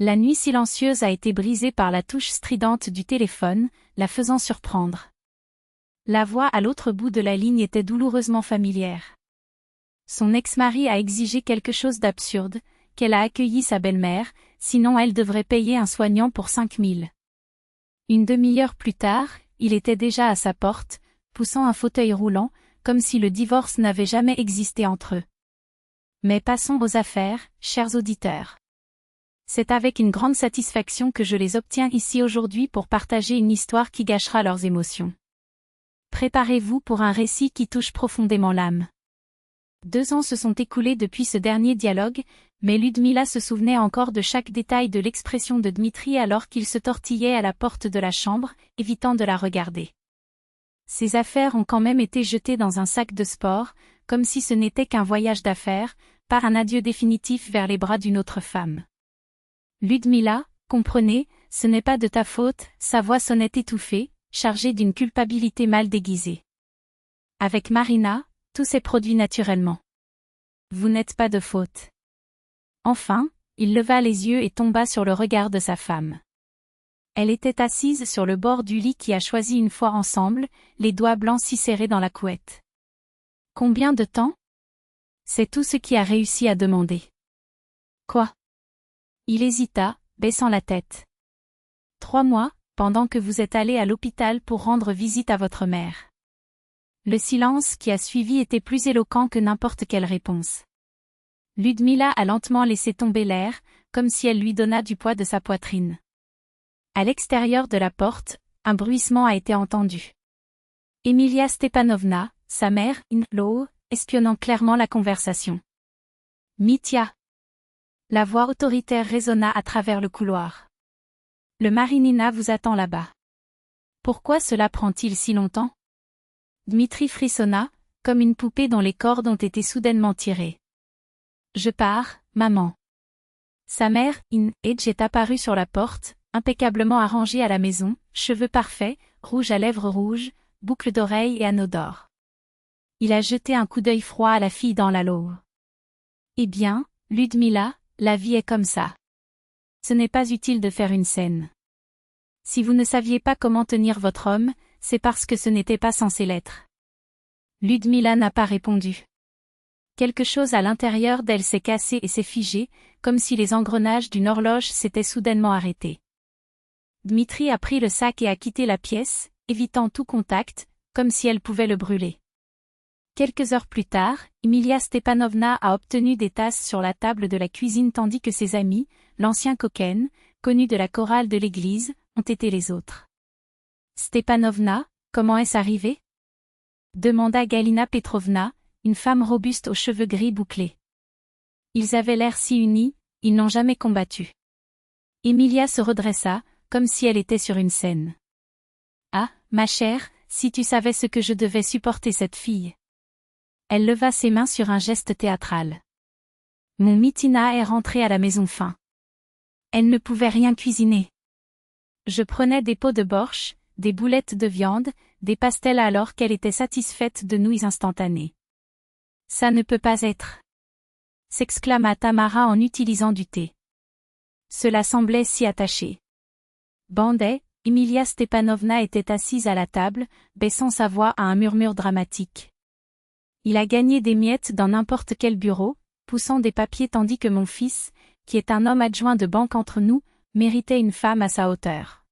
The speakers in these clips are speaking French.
La nuit silencieuse a été brisée par la touche stridente du téléphone, la faisant surprendre. La voix à l'autre bout de la ligne était douloureusement familière. Son ex-mari a exigé quelque chose d'absurde, qu'elle a accueilli sa belle-mère, sinon elle devrait payer un soignant pour 5 000. Une demi-heure plus tard, il était déjà à sa porte, poussant un fauteuil roulant, comme si le divorce n'avait jamais existé entre eux. Mais passons aux affaires, chers auditeurs. C'est avec une grande satisfaction que je les obtiens ici aujourd'hui pour partager une histoire qui gâchera leurs émotions. Préparez-vous pour un récit qui touche profondément l'âme. 2 ans se sont écoulés depuis ce dernier dialogue, mais Ludmila se souvenait encore de chaque détail de l'expression de Dmitri alors qu'il se tortillait à la porte de la chambre, évitant de la regarder. Ses affaires ont quand même été jetées dans un sac de sport, comme si ce n'était qu'un voyage d'affaires, pas un adieu définitif vers les bras d'une autre femme. Ludmila, comprenez, ce n'est pas de ta faute, sa voix sonnait étouffée, chargée d'une culpabilité mal déguisée. Avec Marina, tout s'est produit naturellement. Vous n'êtes pas de faute. Enfin, il leva les yeux et tomba sur le regard de sa femme. Elle était assise sur le bord du lit qui a choisi une fois ensemble, les doigts blancs si serrés dans la couette. Combien de temps? C'est tout ce qui a réussi à demander. Quoi? Il hésita, baissant la tête. 3 mois, pendant que vous êtes allé à l'hôpital pour rendre visite à votre mère. Le silence qui a suivi était plus éloquent que n'importe quelle réponse. Ludmila a lentement laissé tomber l'air, comme si elle lui donna du poids de sa poitrine. À l'extérieur de la porte, un bruissement a été entendu. Emilia Stepanovna, sa mère, in-law, espionnant clairement la conversation. Mitya. La voix autoritaire résonna à travers le couloir. Le Marinina vous attend là-bas. Pourquoi cela prend-il si longtemps? Dmitri frissonna, comme une poupée dont les cordes ont été soudainement tirées. Je pars, maman. Sa mère, In-Edge, est apparue sur la porte, impeccablement arrangée à la maison, cheveux parfaits, rouge à lèvres rouges, boucles d'oreilles et anneaux d'or. Il a jeté un coup d'œil froid à la fille dans l'allô. Eh bien, Ludmila, la vie est comme ça. Ce n'est pas utile de faire une scène. Si vous ne saviez pas comment tenir votre homme, c'est parce que ce n'était pas censé l'être. Ludmila n'a pas répondu. Quelque chose à l'intérieur d'elle s'est cassé et s'est figé, comme si les engrenages d'une horloge s'étaient soudainement arrêtés. Dmitri a pris le sac et a quitté la pièce, évitant tout contact, comme si elle pouvait le brûler. Quelques heures plus tard, Emilia Stepanovna a obtenu des tasses sur la table de la cuisine tandis que ses amis, l'ancien coquin, connu de la chorale de l'église, ont été les autres. Stepanovna, comment est-ce arrivé? Demanda Galina Petrovna, une femme robuste aux cheveux gris bouclés. Ils avaient l'air si unis, ils n'ont jamais combattu. Emilia se redressa, comme si elle était sur une scène. Ah, ma chère, si tu savais ce que je devais supporter cette fille. Elle leva ses mains sur un geste théâtral. Mon Mitina est rentrée à la maison faim. Elle ne pouvait rien cuisiner. Je prenais des pots de borsch, des boulettes de viande, des pastels alors qu'elle était satisfaite de nouilles instantanées. Ça ne peut pas être. S'exclama Tamara en utilisant du thé. Cela semblait si attaché. Bandait, Emilia Stepanovna était assise à la table, baissant sa voix à un murmure dramatique. Il a gagné des miettes dans n'importe quel bureau, poussant des papiers tandis que mon fils, qui est un homme adjoint de banque entre nous, méritait une femme à sa hauteur.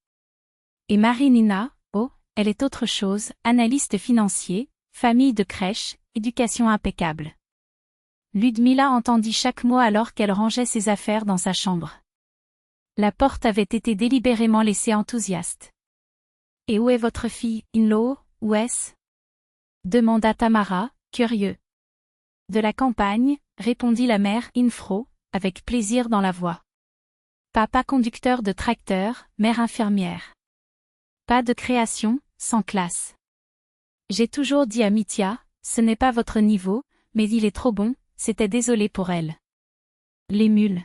Et Marinina, oh, elle est autre chose, analyste financier, famille de crèche, éducation impeccable. Ludmila entendit chaque mot alors qu'elle rangeait ses affaires dans sa chambre. La porte avait été délibérément laissée enthousiaste. Et où est votre fille, in-law, où est-ce? Demanda Tamara, curieux. De la campagne, répondit la mère Infro, avec plaisir dans la voix. Papa conducteur de tracteur, mère infirmière. Pas de création, sans classe. J'ai toujours dit à Mitya, ce n'est pas votre niveau, mais il est trop bon, c'était désolé pour elle. L'émule.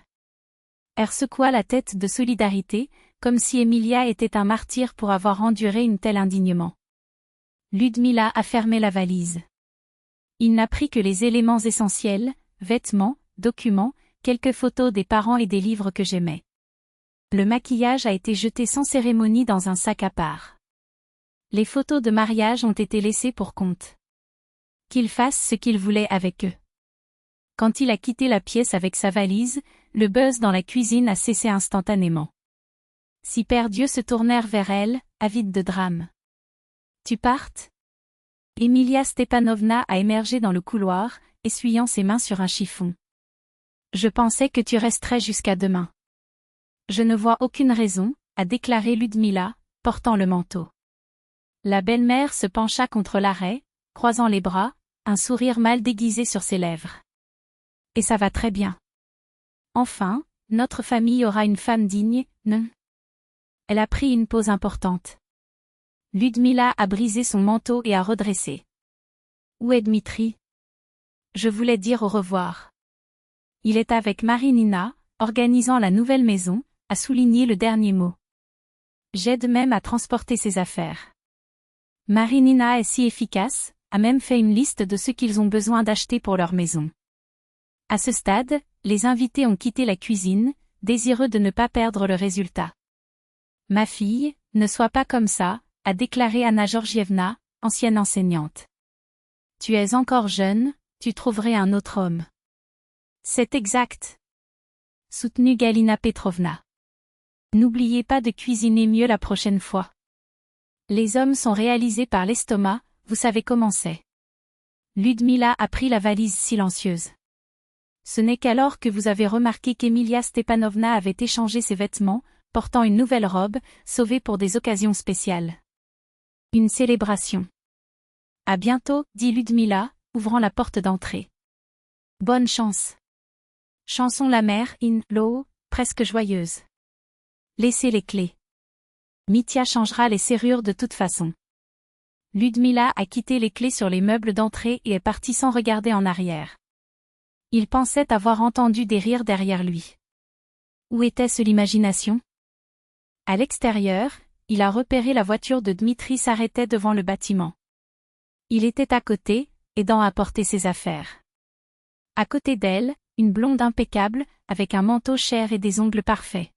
Elle secoua la tête de solidarité, comme si Emilia était un martyr pour avoir enduré une telle indignement. Ludmila a fermé la valise. Il n'a pris que les éléments essentiels, vêtements, documents, quelques photos des parents et des livres que j'aimais. Le maquillage a été jeté sans cérémonie dans un sac à part. Les photos de mariage ont été laissées pour compte. Qu'il fasse ce qu'il voulait avec eux. Quand il a quitté la pièce avec sa valise, le buzz dans la cuisine a cessé instantanément. 6 paires d'yeux se tournèrent vers elle, avides de drame. Tu partes? Emilia Stepanovna a émergé dans le couloir, essuyant ses mains sur un chiffon. Je pensais que tu resterais jusqu'à demain. Je ne vois aucune raison, a déclaré Ludmila, portant le manteau. La belle-mère se pencha contre l'arrêt, croisant les bras, un sourire mal déguisé sur ses lèvres. Et ça va très bien. Enfin, notre famille aura une femme digne, non? Elle a pris une pause importante. Ludmila a brisé son manteau et a redressé. Où est Dmitri? Je voulais dire au revoir. Il est avec Marinina, organisant la nouvelle maison, a souligné le dernier mot. J'aide même à transporter ses affaires. Marinina est si efficace, a même fait une liste de ce qu'ils ont besoin d'acheter pour leur maison. À ce stade, les invités ont quitté la cuisine, désireux de ne pas perdre le résultat. Ma fille, ne sois pas comme ça, a déclaré Anna Georgievna, ancienne enseignante. Tu es encore jeune, tu trouverais un autre homme. C'est exact. Soutenu Galina Petrovna. N'oubliez pas de cuisiner mieux la prochaine fois. Les hommes sont réalisés par l'estomac, vous savez comment c'est. Ludmila a pris la valise silencieuse. Ce n'est qu'alors que vous avez remarqué qu'Emilia Stepanovna avait échangé ses vêtements, portant une nouvelle robe, sauvée pour des occasions spéciales. Une célébration. À bientôt, dit Ludmila, ouvrant la porte d'entrée. Bonne chance. Chanson la mère in low, presque joyeuse. Laissez les clés. Mitya changera les serrures de toute façon. Ludmila a quitté les clés sur les meubles d'entrée et est partie sans regarder en arrière. Il pensait avoir entendu des rires derrière lui. Où était-ce l'imagination? À l'extérieur, il a repéré la voiture de Dmitri s'arrêtait devant le bâtiment. Il était à côté, aidant à porter ses affaires. À côté d'elle, une blonde impeccable, avec un manteau cher et des ongles parfaits.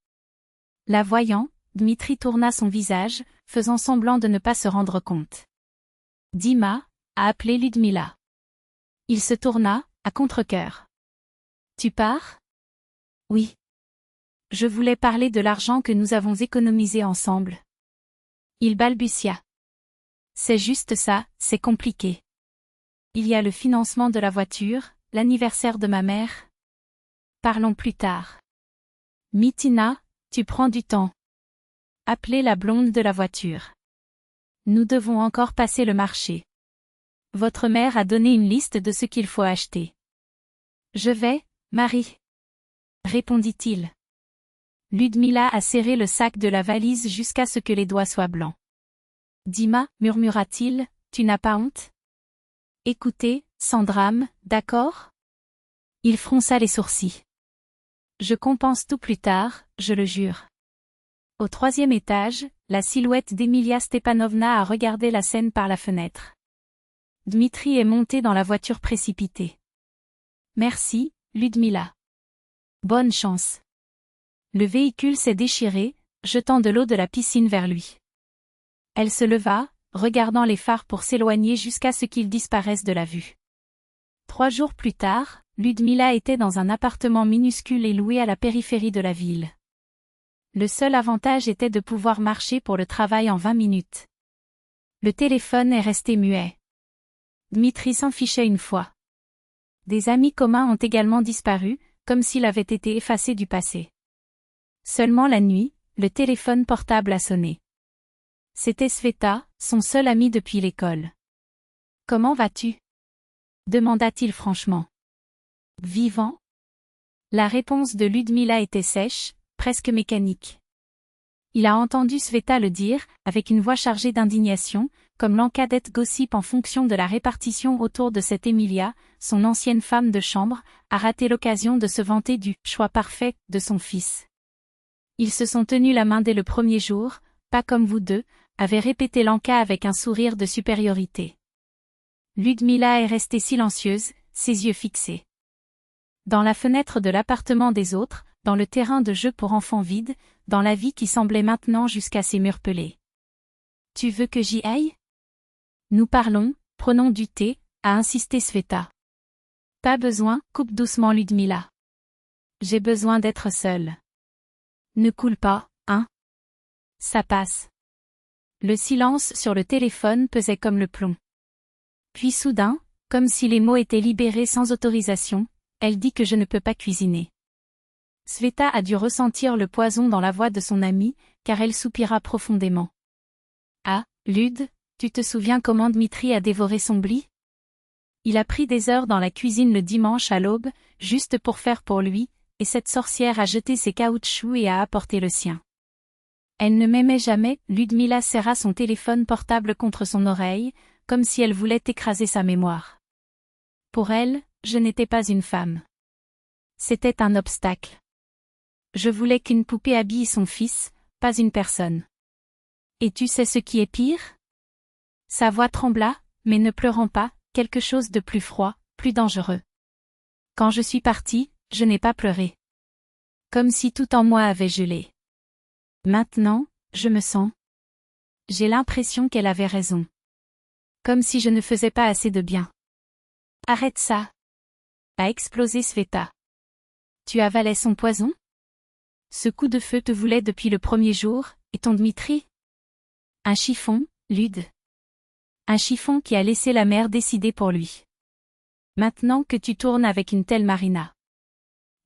La voyant, Dmitri tourna son visage, faisant semblant de ne pas se rendre compte. Dima, a appelé Ludmila. Il se tourna, à contre-cœur. Tu pars? Oui. Je voulais parler de l'argent que nous avons économisé ensemble. Il balbutia. C'est juste ça, c'est compliqué. Il y a le financement de la voiture, l'anniversaire de ma mère. Parlons plus tard. Mitina, tu prends du temps. Appelez la blonde de la voiture. Nous devons encore passer le marché. Votre mère a donné une liste de ce qu'il faut acheter. Je vais, Marie. Répondit-il. Ludmila a serré le sac de la valise jusqu'à ce que les doigts soient blancs. Dima, murmura-t-il, tu n'as pas honte? Écoutez, sans drame, d'accord? Il fronça les sourcils. Je compense tout plus tard, je le jure. Au 3e étage, la silhouette d'Emilia Stepanovna a regardé la scène par la fenêtre. Dmitri est monté dans la voiture précipitée. Merci, Ludmila. Bonne chance. Le véhicule s'est déchiré, jetant de l'eau de la piscine vers lui. Elle se leva, regardant les phares pour s'éloigner jusqu'à ce qu'ils disparaissent de la vue. 3 jours plus tard, Ludmila était dans un appartement minuscule et loué à la périphérie de la ville. Le seul avantage était de pouvoir marcher pour le travail en 20 minutes. Le téléphone est resté muet. Dmitri s'en fichait une fois. Des amis communs ont également disparu, comme s'il avait été effacé du passé. Seulement la nuit, le téléphone portable a sonné. C'était Sveta, son seul ami depuis l'école. « Comment vas-tu » demanda-t-il franchement. « Vivant ?» La réponse de Ludmila était sèche, presque mécanique. Il a entendu Sveta le dire, avec une voix chargée d'indignation, comme l'encadette gossip en fonction de la répartition autour de cette Emilia, son ancienne femme de chambre, a raté l'occasion de se vanter du « choix parfait » de son fils. Ils se sont tenus la main dès le premier jour, pas comme vous deux, avait répété Lanka avec un sourire de supériorité. Ludmila est restée silencieuse, ses yeux fixés. Dans la fenêtre de l'appartement des autres, dans le terrain de jeu pour enfants vide, dans la vie qui semblait maintenant jusqu'à ses murs pelés. Tu veux que j'y aille? Nous parlons, prenons du thé, a insisté Sveta. Pas besoin, coupe doucement Ludmila. J'ai besoin d'être seule. Ne coule pas, hein? Ça passe. Le silence sur le téléphone pesait comme le plomb. Puis soudain, comme si les mots étaient libérés sans autorisation, elle dit que je ne peux pas cuisiner. Sveta a dû ressentir le poison dans la voix de son amie, car elle soupira profondément. Ah, Lud, tu te souviens comment Dmitri a dévoré son blis? Il a pris des heures dans la cuisine le dimanche à l'aube, juste pour faire pour lui, et cette sorcière a jeté ses caoutchoucs et a apporté le sien. Elle ne m'aimait jamais, Ludmila serra son téléphone portable contre son oreille, comme si elle voulait écraser sa mémoire. Pour elle, je n'étais pas une femme. C'était un obstacle. Je voulais qu'une poupée habille son fils, pas une personne. Et tu sais ce qui est pire? Sa voix trembla, mais ne pleurant pas, quelque chose de plus froid, plus dangereux. Quand je suis partie, je n'ai pas pleuré. Comme si tout en moi avait gelé. Maintenant, je me sens. J'ai l'impression qu'elle avait raison. Comme si je ne faisais pas assez de bien. Arrête ça! A explosé Sveta. Tu avalais son poison? Ce coup de feu te voulait depuis le premier jour, et ton Dmitri? Un chiffon, Lud. Un chiffon qui a laissé la mère décider pour lui. Maintenant que tu tournes avec une telle Marina.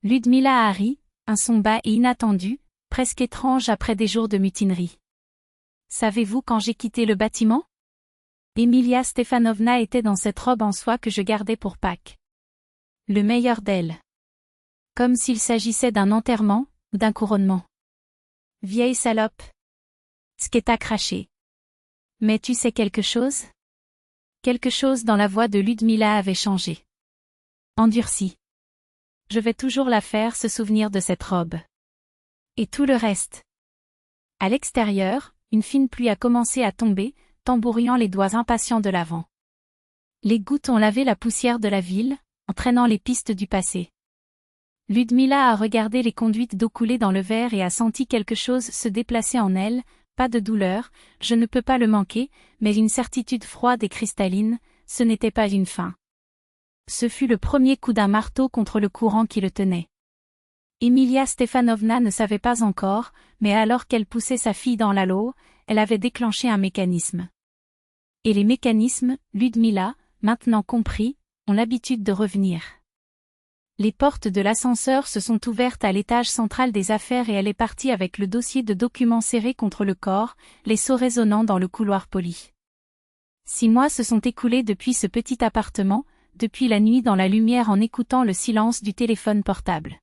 Ludmila a ri, un son bas et inattendu, presque étrange après des jours de mutinerie. Savez-vous quand j'ai quitté le bâtiment? Emilia Stefanovna était dans cette robe en soie que je gardais pour Pâques. Le meilleur d'elle. Comme s'il s'agissait d'un enterrement, ou d'un couronnement. Vieille salope. Sketa craché. Mais tu sais quelque chose? Quelque chose dans la voix de Ludmila avait changé. Endurci. Je vais toujours la faire se souvenir de cette robe. Et tout le reste. À l'extérieur, une fine pluie a commencé à tomber, tambourant les doigts impatients de l'avant. Les gouttes ont lavé la poussière de la ville, entraînant les pistes du passé. Ludmila a regardé les conduites d'eau couler dans le verre et a senti quelque chose se déplacer en elle, pas de douleur, je ne peux pas le manquer, mais une certitude froide et cristalline, ce n'était pas une faim. Ce fut le premier coup d'un marteau contre le courant qui le tenait. Emilia Stefanovna ne savait pas encore, mais alors qu'elle poussait sa fille dans l'eau, elle avait déclenché un mécanisme. Et les mécanismes, Ludmila, maintenant compris, ont l'habitude de revenir. Les portes de l'ascenseur se sont ouvertes à l'étage central des affaires et elle est partie avec le dossier de documents serré contre le corps, les seaux résonnant dans le couloir poli. 6 mois se sont écoulés depuis ce petit appartement, depuis la nuit dans la lumière en écoutant le silence du téléphone portable.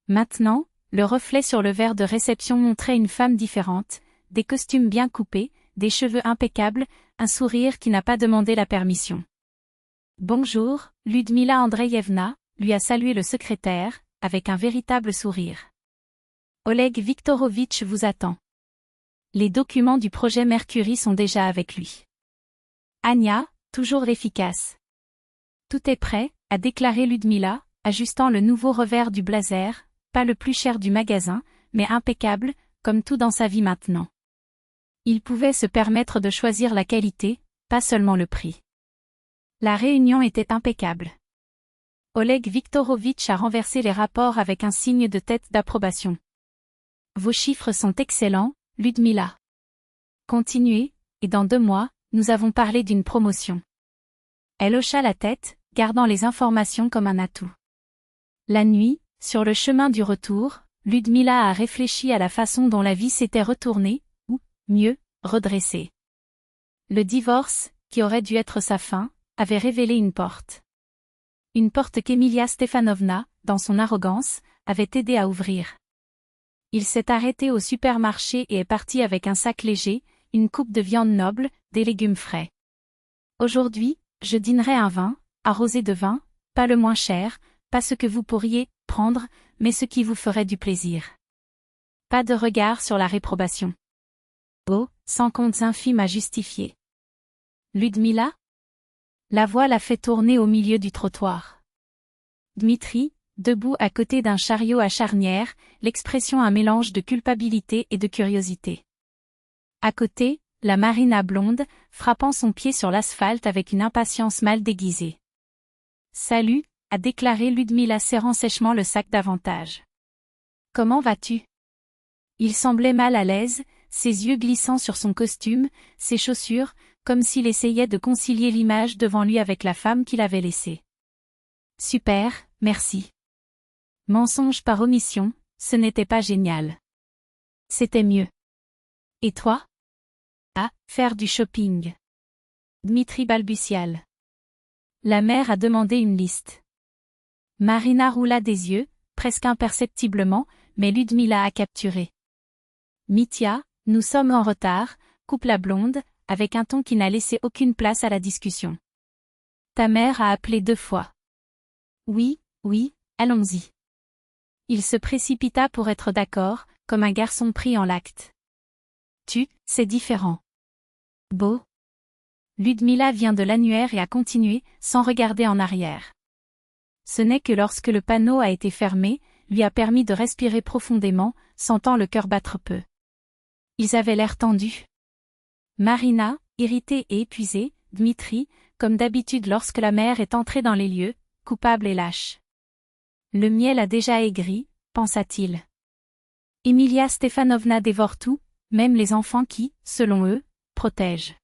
Maintenant, le reflet sur le verre de réception montrait une femme différente, des costumes bien coupés, des cheveux impeccables, un sourire qui n'a pas demandé la permission. Bonjour, Ludmila Andreïevna, lui a salué le secrétaire, avec un véritable sourire. Oleg Viktorovitch vous attend. Les documents du projet Mercury sont déjà avec lui. Anya, toujours efficace. Tout est prêt, a déclaré Ludmila, ajustant le nouveau revers du blazer, pas le plus cher du magasin, mais impeccable, comme tout dans sa vie maintenant. Il pouvait se permettre de choisir la qualité, pas seulement le prix. La réunion était impeccable. Oleg Viktorovitch a renversé les rapports avec un signe de tête d'approbation. Vos chiffres sont excellents, Ludmila. Continuez, et dans 2 mois, nous avons parlé d'une promotion. Elle hocha la tête, gardant les informations comme un atout. La nuit, sur le chemin du retour, Ludmila a réfléchi à la façon dont la vie s'était retournée, ou, mieux, redressée. Le divorce, qui aurait dû être sa fin, avait révélé une porte. Une porte qu'Emilia Stefanovna, dans son arrogance, avait aidé à ouvrir. Il s'est arrêté au supermarché et est parti avec un sac léger, une coupe de viande noble, des légumes frais. Aujourd'hui, je dînerai un vin, arrosé de vin, pas le moins cher, pas ce que vous pourriez prendre, mais ce qui vous ferait du plaisir. Pas de regard sur la réprobation. Oh, sans comptes infimes à justifier. Ludmila? La voix l'a fait tourner au milieu du trottoir. Dmitri, debout à côté d'un chariot à charnière, l'expression un mélange de culpabilité et de curiosité. À côté, la Marina blonde, frappant son pied sur l'asphalte avec une impatience mal déguisée. « Salut », a déclaré Ludmila serrant sèchement le sac davantage. « Comment vas-tu » Il semblait mal à l'aise, ses yeux glissant sur son costume, ses chaussures, comme s'il essayait de concilier l'image devant lui avec la femme qu'il avait laissée. « Super, merci. » Mensonge par omission, ce n'était pas génial. C'était mieux. Et toi ? Ah, faire du shopping. Dmitri balbutia. La mère a demandé une liste. Marina roula des yeux, presque imperceptiblement, mais Ludmila a capturé. Mitya, nous sommes en retard, coupe la blonde, avec un ton qui n'a laissé aucune place à la discussion. Ta mère a appelé 2 fois. Oui, allons-y. Il se précipita pour être d'accord, comme un garçon pris en l'acte. C'est différent. Beau. Ludmila vient de l'annuaire et a continué, sans regarder en arrière. Ce n'est que lorsque le panneau a été fermé, lui a permis de respirer profondément, sentant le cœur battre peu. Ils avaient l'air tendus. Marina, irritée et épuisée, Dmitri, comme d'habitude lorsque la mère est entrée dans les lieux, coupable et lâche. Le miel a déjà aigri, pensa-t-il. Emilia Stefanovna dévore tout, même les enfants qui, selon eux, protègent.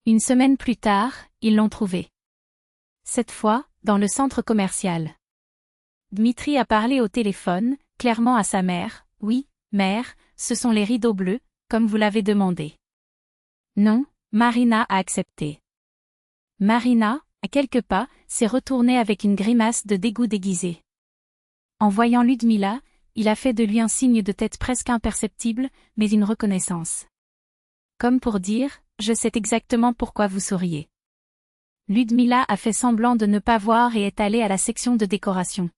Une semaine plus tard, ils l'ont trouvé. Cette fois, dans le centre commercial. Dmitri a parlé au téléphone, clairement à sa mère. « Oui, mère, ce sont les rideaux bleus, comme vous l'avez demandé. » Non, Marina a accepté. Marina, à quelques pas, s'est retournée avec une grimace de dégoût déguisée. En voyant Ludmila, il a fait de lui un signe de tête presque imperceptible, mais une reconnaissance. Comme pour dire, je sais exactement pourquoi vous souriez. Ludmila a fait semblant de ne pas voir et est allée à la section de décoration.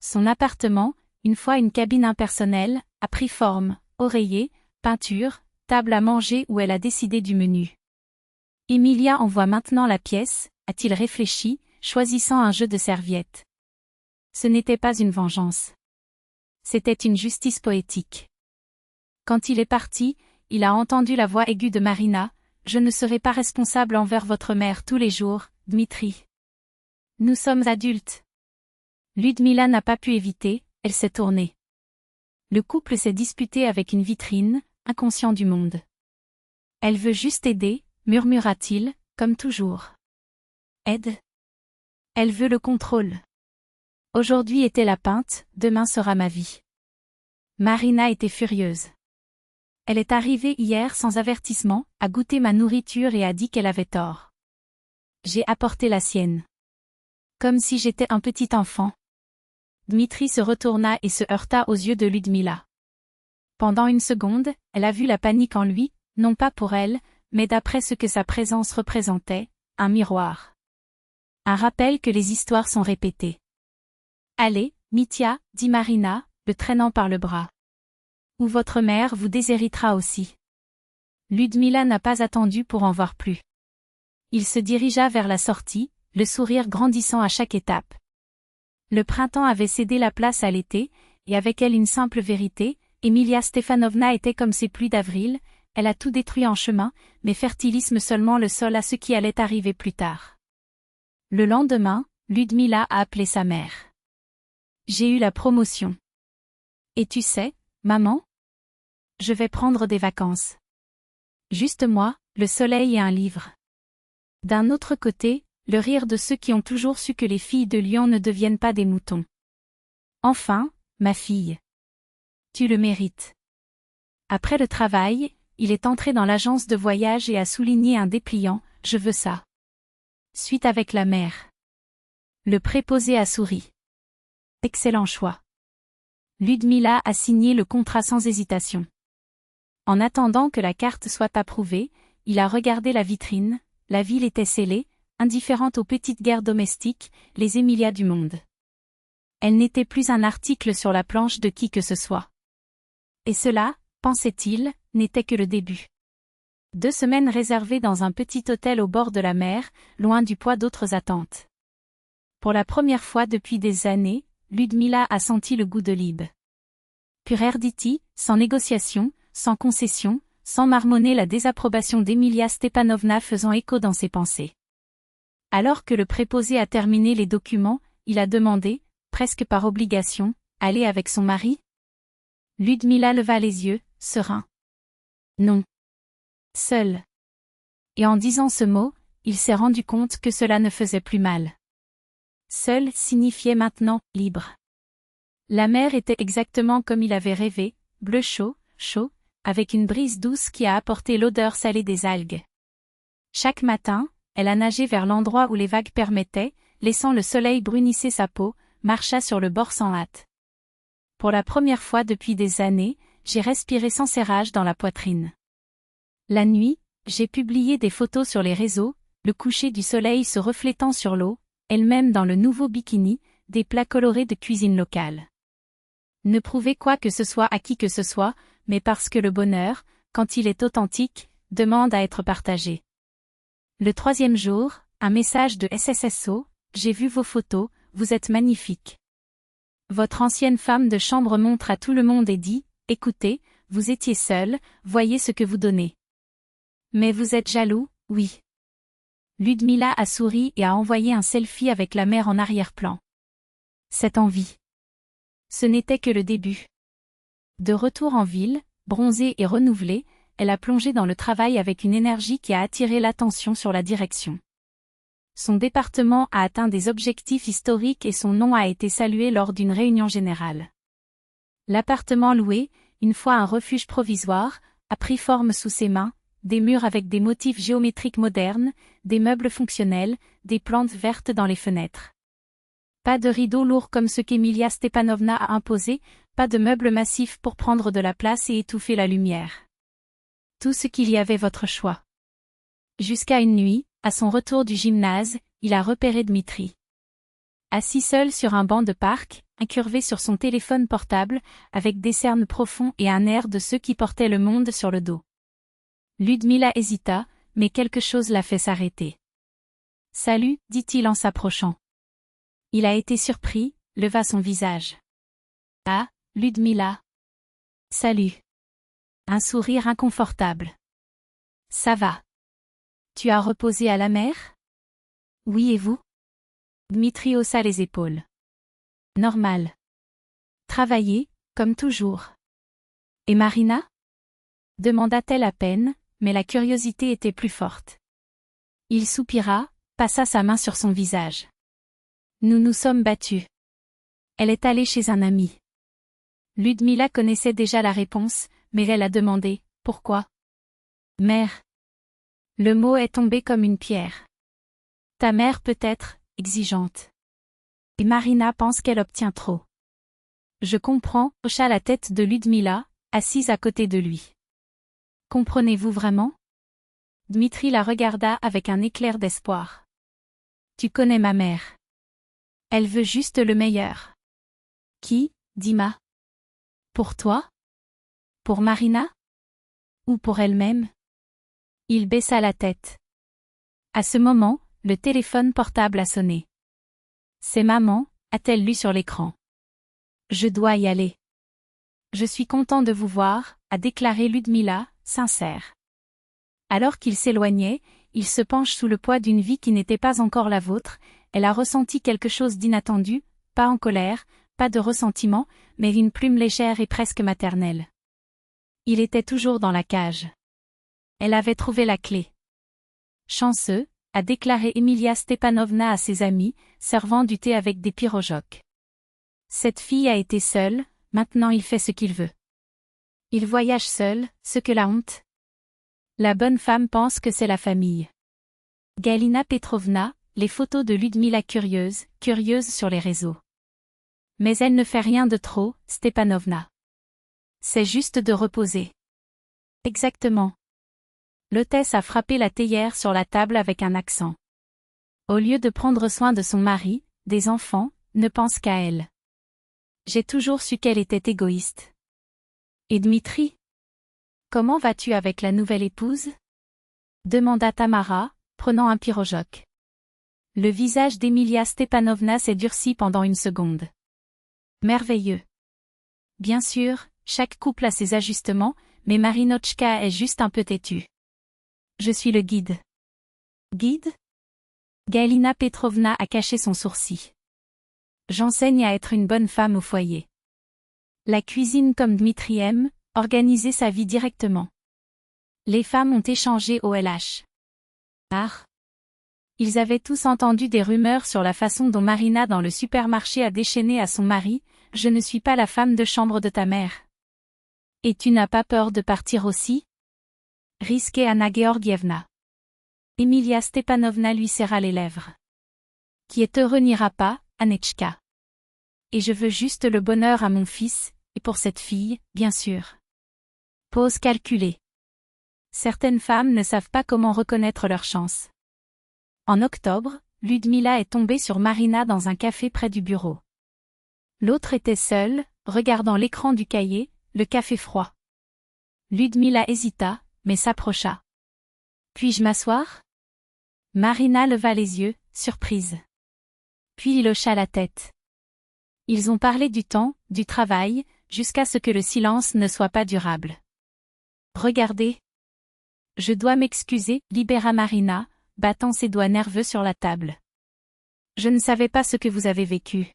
Son appartement, une fois une cabine impersonnelle, a pris forme, oreiller, peinture, table à manger où elle a décidé du menu. Emilia envoie maintenant la pièce, a-t-il réfléchi, choisissant un jeu de serviettes. Ce n'était pas une vengeance. C'était une justice poétique. Quand il est parti, il a entendu la voix aiguë de Marina. « Je ne serai pas responsable envers votre mère tous les jours, Dmitri. Nous sommes adultes. » Ludmila n'a pas pu éviter, elle s'est tournée. Le couple s'est disputé avec une vitrine, inconscient du monde. « Elle veut juste aider », murmura-t-il, comme toujours. « Aide ?» Elle veut le contrôle. Aujourd'hui était la peinte, demain sera ma vie. Marina était furieuse. Elle est arrivée hier sans avertissement, a goûté ma nourriture et a dit qu'elle avait tort. J'ai apporté la sienne. Comme si j'étais un petit enfant. Dmitri se retourna et se heurta aux yeux de Ludmila. Pendant une seconde, elle a vu la panique en lui, non pas pour elle, mais d'après ce que sa présence représentait, un miroir. Un rappel que les histoires sont répétées. Allez, Mitya, dit Marina, le traînant par le bras. Ou votre mère vous déshéritera aussi. Ludmila n'a pas attendu pour en voir plus. Il se dirigea vers la sortie, le sourire grandissant à chaque étape. Le printemps avait cédé la place à l'été, et avec elle une simple vérité, Emilia Stefanovna était comme ces pluies d'avril, elle a tout détruit en chemin, mais fertilisme seulement le sol à ce qui allait arriver plus tard. Le lendemain, Ludmila a appelé sa mère. J'ai eu la promotion. Et tu sais, maman? Je vais prendre des vacances. Juste moi, le soleil et un livre. D'un autre côté, le rire de ceux qui ont toujours su que les filles de Lyon ne deviennent pas des moutons. Enfin, ma fille. Tu le mérites. Après le travail, il est entré dans l'agence de voyage et a souligné un dépliant, je veux ça. Suite avec la mère. Le préposé a souri. Excellent choix. Ludmila a signé le contrat sans hésitation. En attendant que la carte soit approuvée, il a regardé la vitrine, la ville était scellée, indifférente aux petites guerres domestiques, les Emilia du monde. Elle n'était plus un article sur la planche de qui que ce soit. Et cela, pensait-il, n'était que le début. 2 semaines réservées dans un petit hôtel au bord de la mer, loin du poids d'autres attentes. Pour la première fois depuis des années, Ludmila a senti le goût de Lib. Pure arditi, sans négociation, sans concession, sans marmonner la désapprobation d'Emilia Stepanovna faisant écho dans ses pensées. Alors que le préposé a terminé les documents, il a demandé, presque par obligation, aller avec son mari? Ludmila leva les yeux, serein. Non. Seul. Et en disant ce mot, il s'est rendu compte que cela ne faisait plus mal. Seul signifiait maintenant libre. La mer était exactement comme il avait rêvé, bleu chaud, avec une brise douce qui a apporté l'odeur salée des algues. Chaque matin, elle a nagé vers l'endroit où les vagues permettaient, laissant le soleil brunisser sa peau, marcha sur le bord sans hâte. Pour la première fois depuis des années, j'ai respiré sans serrage dans la poitrine. La nuit, j'ai publié des photos sur les réseaux, le coucher du soleil se reflétant sur l'eau, elle-même dans le nouveau bikini, des plats colorés de cuisine locale. Ne prouvez quoi que ce soit à qui que ce soit, mais parce que le bonheur, quand il est authentique, demande à être partagé. Le 3e jour, un message de SSSO, j'ai vu vos photos, vous êtes magnifiques. Votre ancienne femme de chambre montre à tout le monde et dit, écoutez, vous étiez seul, voyez ce que vous donnez. Mais vous êtes jaloux, oui. Ludmila a souri et a envoyé un selfie avec la mer en arrière-plan. Cette envie. Ce n'était que le début. De retour en ville, bronzée et renouvelée, elle a plongé dans le travail avec une énergie qui a attiré l'attention sur la direction. Son département a atteint des objectifs historiques et son nom a été salué lors d'une réunion générale. L'appartement loué, une fois un refuge provisoire, a pris forme sous ses mains, des murs avec des motifs géométriques modernes, des meubles fonctionnels, des plantes vertes dans les fenêtres. Pas de rideaux lourds comme ceux qu'Emilia Stepanovna a imposés, pas de meubles massifs pour prendre de la place et étouffer la lumière. Tout ce qu'il y avait votre choix. Jusqu'à une nuit, à son retour du gymnase, il a repéré Dmitri. Assis seul sur un banc de parc, incurvé sur son téléphone portable, avec des cernes profonds et un air de ceux qui portaient le monde sur le dos. Ludmila hésita, mais quelque chose l'a fait s'arrêter. « Salut » dit-il en s'approchant. Il a été surpris, leva son visage. « Ah, Ludmila. »« Salut. » Un sourire inconfortable. « Ça va. Tu as reposé à la mer ? » ?»« Oui et vous ?» Dmitri haussa les épaules. « Normal. Travailler, comme toujours. »« Et Marina ?» demanda-t-elle à peine, mais la curiosité était plus forte. Il soupira, passa sa main sur son visage. « Nous nous sommes battus. Elle est allée chez un ami. » Ludmila connaissait déjà la réponse, mais elle a demandé « Pourquoi ?» « Mère. » Le mot est tombé comme une pierre. Ta mère peut être exigeante. Et Marina pense qu'elle obtient trop. Je comprends, hocha la tête de Ludmila, assise à côté de lui. Comprenez-vous vraiment ? Dmitri la regarda avec un éclair d'espoir. Tu connais ma mère. Elle veut juste le meilleur. Qui, Dima ? Pour toi ? Pour Marina ? Ou pour elle-même ? Il baissa la tête. À ce moment, le téléphone portable a sonné. C'est maman, a-t-elle lu sur l'écran. Je dois y aller. Je suis content de vous voir, a déclaré Ludmila, sincère. Alors qu'il s'éloignait, il se penche sous le poids d'une vie qui n'était pas encore la vôtre, elle a ressenti quelque chose d'inattendu, pas en colère, pas de ressentiment, mais une plume légère et presque maternelle. Il était toujours dans la cage. Elle avait trouvé la clé. Chanceux, a déclaré Emilia Stepanovna à ses amis, servant du thé avec des pyrojoks. Cette fille a été seule, maintenant il fait ce qu'il veut. Il voyage seul, ce que la honte. La bonne femme pense que c'est la famille. Galina Petrovna, les photos de Ludmila curieuse sur les réseaux. Mais elle ne fait rien de trop, Stepanovna. C'est juste de reposer. Exactement. L'hôtesse a frappé la théière sur la table avec un accent. Au lieu de prendre soin de son mari, des enfants, ne pense qu'à elle. J'ai toujours su qu'elle était égoïste. Et Dmitri ? Comment vas-tu avec la nouvelle épouse ? Demanda Tamara, prenant un pyrojok. Le visage d'Emilia Stepanovna s'est durci pendant une seconde. Merveilleux. Bien sûr, chaque couple a ses ajustements, mais Marinochka est juste un peu têtue. Je suis le guide. Guide? Galina Petrovna a caché son sourcil. J'enseigne à être une bonne femme au foyer. La cuisine comme Dmitri aime, organiser sa vie directement. Les femmes ont échangé au LH. Ils avaient tous entendu des rumeurs sur la façon dont Marina dans le supermarché a déchaîné à son mari, « Je ne suis pas la femme de chambre de ta mère. » Et tu n'as pas peur de partir aussi? Risquait Anna Georgievna. Emilia Stepanovna lui serra les lèvres. Qui est heureux n'ira pas, Annetchka. Et je veux juste le bonheur à mon fils, et pour cette fille, bien sûr. Pause calculée. Certaines femmes ne savent pas comment reconnaître leur chance. En octobre, Ludmila est tombée sur Marina dans un café près du bureau. L'autre était seule, regardant l'écran du cahier, le café froid. Ludmila hésita, mais s'approcha. Puis-je m'asseoir? Marina leva les yeux, surprise. Puis il hocha la tête. Ils ont parlé du temps, du travail, jusqu'à ce que le silence ne soit pas durable. Regardez. Je dois m'excuser, libéra Marina, battant ses doigts nerveux sur la table. Je ne savais pas ce que vous avez vécu.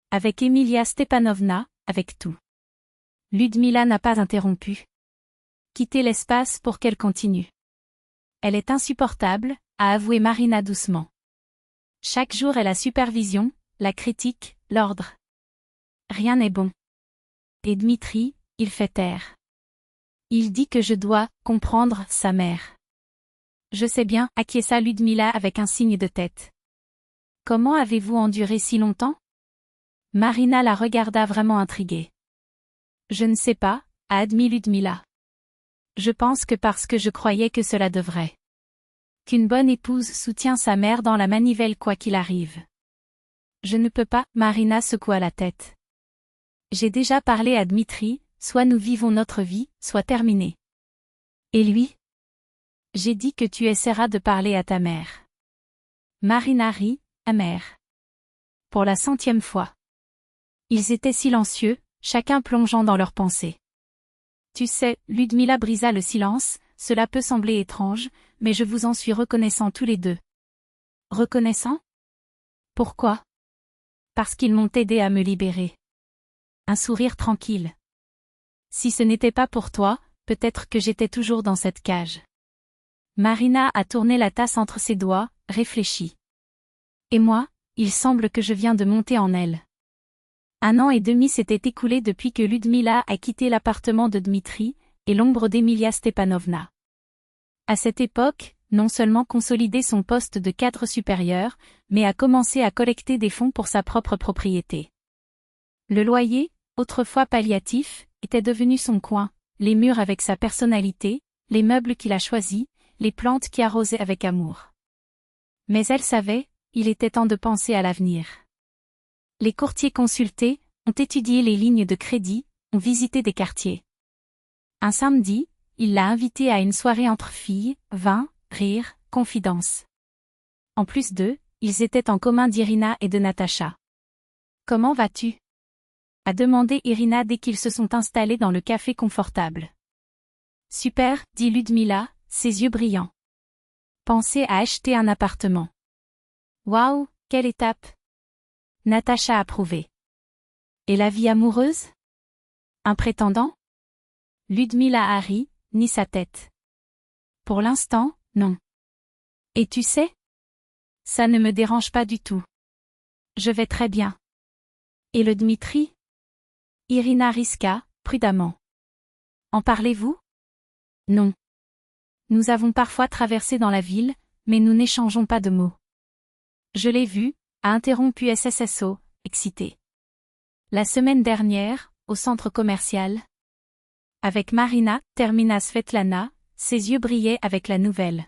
Avec Emilia Stepanovna, avec tout. Ludmila n'a pas interrompu. Quittez l'espace pour qu'elle continue. Elle est insupportable, a avoué Marina doucement. Chaque jour est la supervision, la critique, l'ordre. Rien n'est bon. Et Dmitri, il fait taire. Il dit que je dois comprendre sa mère. Je sais bien, acquiesça Ludmila avec un signe de tête. Comment avez-vous enduré si longtemps? Marina la regarda vraiment intriguée. Je ne sais pas, a admis Ludmila. Je pense que parce que je croyais que cela devrait. Qu'une bonne épouse soutient sa mère dans la manivelle quoi qu'il arrive. Je ne peux pas, Marina secoua la tête. J'ai déjà parlé à Dmitri, soit nous vivons notre vie, soit terminé. Et lui? J'ai dit que tu essaieras de parler à ta mère. Marina rit, amère. Pour la 100e fois. Ils étaient silencieux, chacun plongeant dans leurs pensées. Tu sais, Ludmila brisa le silence, cela peut sembler étrange, mais je vous en suis reconnaissant tous les deux. Reconnaissant? Pourquoi? Parce qu'ils m'ont aidé à me libérer. Un sourire tranquille. Si ce n'était pas pour toi, peut-être que j'étais toujours dans cette cage. Marina a tourné la tasse entre ses doigts, réfléchie. Et moi, il semble que je viens de monter en elle. 1 an et demi s'était écoulé depuis que Ludmila a quitté l'appartement de Dmitri, et l'ombre d'Emilia Stepanovna. À cette époque, non seulement consolidé son poste de cadre supérieur, mais a commencé à collecter des fonds pour sa propre propriété. Le loyer, autrefois palliatif, était devenu son coin, les murs avec sa personnalité, les meubles qu'il a choisis, les plantes qui arrosaient avec amour. Mais elle savait, il était temps de penser à l'avenir. Les courtiers consultés, ont étudié les lignes de crédit, ont visité des quartiers. Un samedi, il l'a invitée à une soirée entre filles, vin, rire, confidence. En plus d'eux, ils étaient en commun d'Irina et de Natacha. Comment vas-tu? A demandé Irina dès qu'ils se sont installés dans le café confortable. Super, dit Ludmila, ses yeux brillants. Pensez à acheter un appartement. Waouh, quelle étape! Natacha approuvait. Et la vie amoureuse? Un prétendant? Ludmila a ri, ni sa tête. Pour l'instant, non. Et tu sais? Ça ne me dérange pas du tout. Je vais très bien. Et le Dmitri? Irina risqua, prudemment. En parlez-vous? Non. Nous avons parfois traversé dans la ville, mais nous n'échangeons pas de mots. Je l'ai vu, a interrompu SSSO, excité. La semaine dernière, au centre commercial. Avec Marina, termina Svetlana, ses yeux brillaient avec la nouvelle.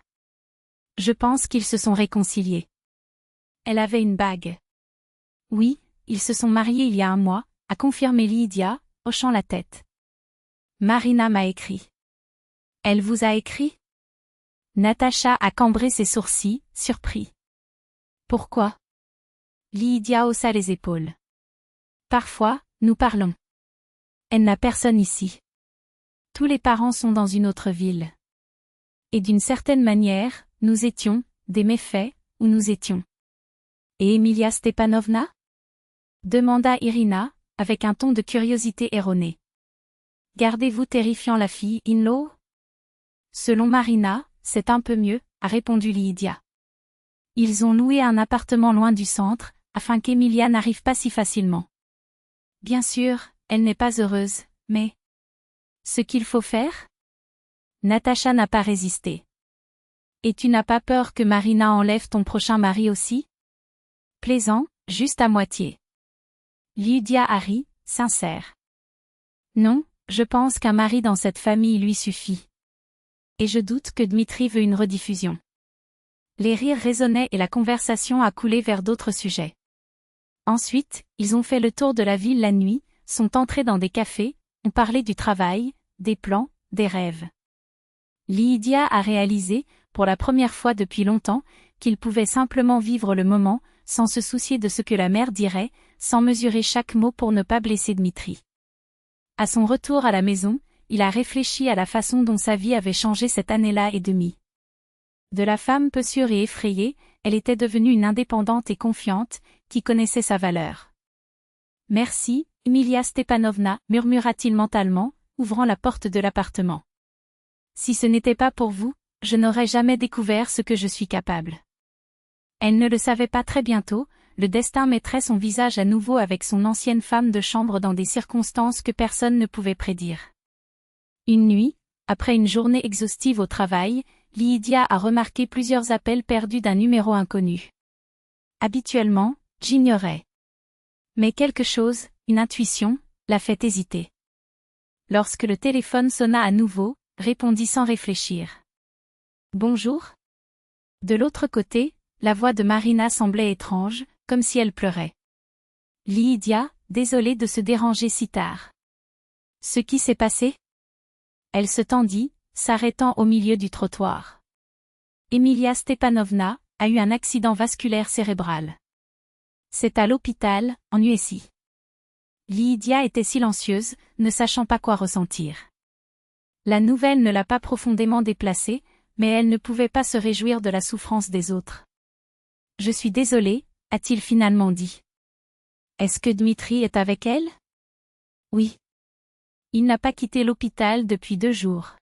Je pense qu'ils se sont réconciliés. Elle avait une bague. Oui, ils se sont mariés il y a 1 mois, a confirmé Lydia, hochant la tête. Marina m'a écrit. Elle vous a écrit? Natacha a cambré ses sourcils, surpris. Pourquoi? Lydia haussa les épaules. Parfois, nous parlons. Elle n'a personne ici. Tous les parents sont dans une autre ville. Et d'une certaine manière, nous étions, des méfaits, où nous étions. Et Emilia Stepanovna? Demanda Irina, avec un ton de curiosité erronée. Gardez-vous terrifiant la fille in-law? Selon Marina, c'est un peu mieux, a répondu Lydia. Ils ont loué un appartement loin du centre, afin qu'Emilia n'arrive pas si facilement. Bien sûr, elle n'est pas heureuse, mais... Ce qu'il faut faire? Natacha n'a pas résisté. Et tu n'as pas peur que Marina enlève ton prochain mari aussi? Plaisant, juste à moitié. Lydia a ri, sincère. Non, je pense qu'un mari dans cette famille lui suffit. Et je doute que Dmitri veut une rediffusion. Les rires résonnaient et la conversation a coulé vers d'autres sujets. Ensuite, ils ont fait le tour de la ville la nuit, sont entrés dans des cafés, ont parlé du travail, des plans, des rêves. Lydia a réalisé, pour la première fois depuis longtemps, qu'il pouvait simplement vivre le moment, sans se soucier de ce que la mère dirait, sans mesurer chaque mot pour ne pas blesser Dmitri. À son retour à la maison, il a réfléchi à la façon dont sa vie avait changé cette année-là et demie. De la femme peu sûre et effrayée, elle était devenue une indépendante et confiante, qui connaissait sa valeur. « Merci, Emilia Stepanovna, murmura-t-il mentalement, ouvrant la porte de l'appartement. Si ce n'était pas pour vous, je n'aurais jamais découvert ce que je suis capable. Elle ne le savait pas très bientôt, le destin mettrait son visage à nouveau avec son ancienne femme de chambre dans des circonstances que personne ne pouvait prédire. Une nuit, après une journée exhaustive au travail, Lydia a remarqué plusieurs appels perdus d'un numéro inconnu. Habituellement, j'ignorais. Mais quelque chose, une intuition, l'a fait hésiter. Lorsque le téléphone sonna à nouveau, répondit sans réfléchir. « Bonjour ?» De l'autre côté, la voix de Marina semblait étrange, comme si elle pleurait. « Lydia, désolée de se déranger si tard. »« Ce qui s'est passé ?» Elle se tendit, s'arrêtant au milieu du trottoir. Emilia Stepanovna a eu un accident vasculaire cérébral. C'est à l'hôpital, en USI. Lydia était silencieuse, ne sachant pas quoi ressentir. La nouvelle ne l'a pas profondément déplacée, mais elle ne pouvait pas se réjouir de la souffrance des autres. « Je suis désolée », a-t-il finalement dit. « Est-ce que Dmitri est avec elle ?» « Oui. Il n'a pas quitté l'hôpital depuis 2 jours. »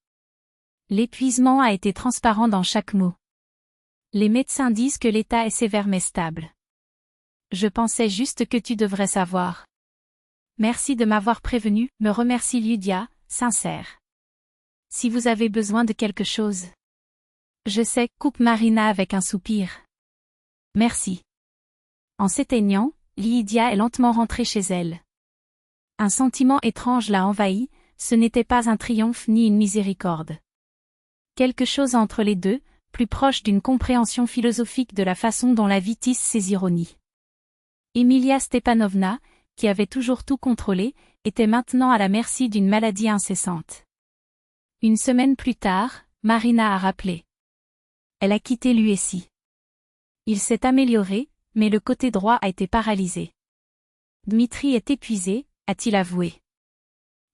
L'épuisement a été transparent dans chaque mot. Les médecins disent que l'état est sévère mais stable. Je pensais juste que tu devrais savoir. Merci de m'avoir prévenu, me remercie Lydia, sincère. Si vous avez besoin de quelque chose. Je sais, coupe Marina avec un soupir. Merci. En s'éteignant, Lydia est lentement rentrée chez elle. Un sentiment étrange l'a envahie, ce n'était pas un triomphe ni une miséricorde. Quelque chose entre les deux, plus proche d'une compréhension philosophique de la façon dont la vie tisse ses ironies. Emilia Stepanovna, qui avait toujours tout contrôlé, était maintenant à la merci d'une maladie incessante. Une semaine plus tard, Marina a rappelé. Elle a quitté l'USI. Il s'est amélioré, mais le côté droit a été paralysé. Dmitri est épuisé, a-t-il avoué.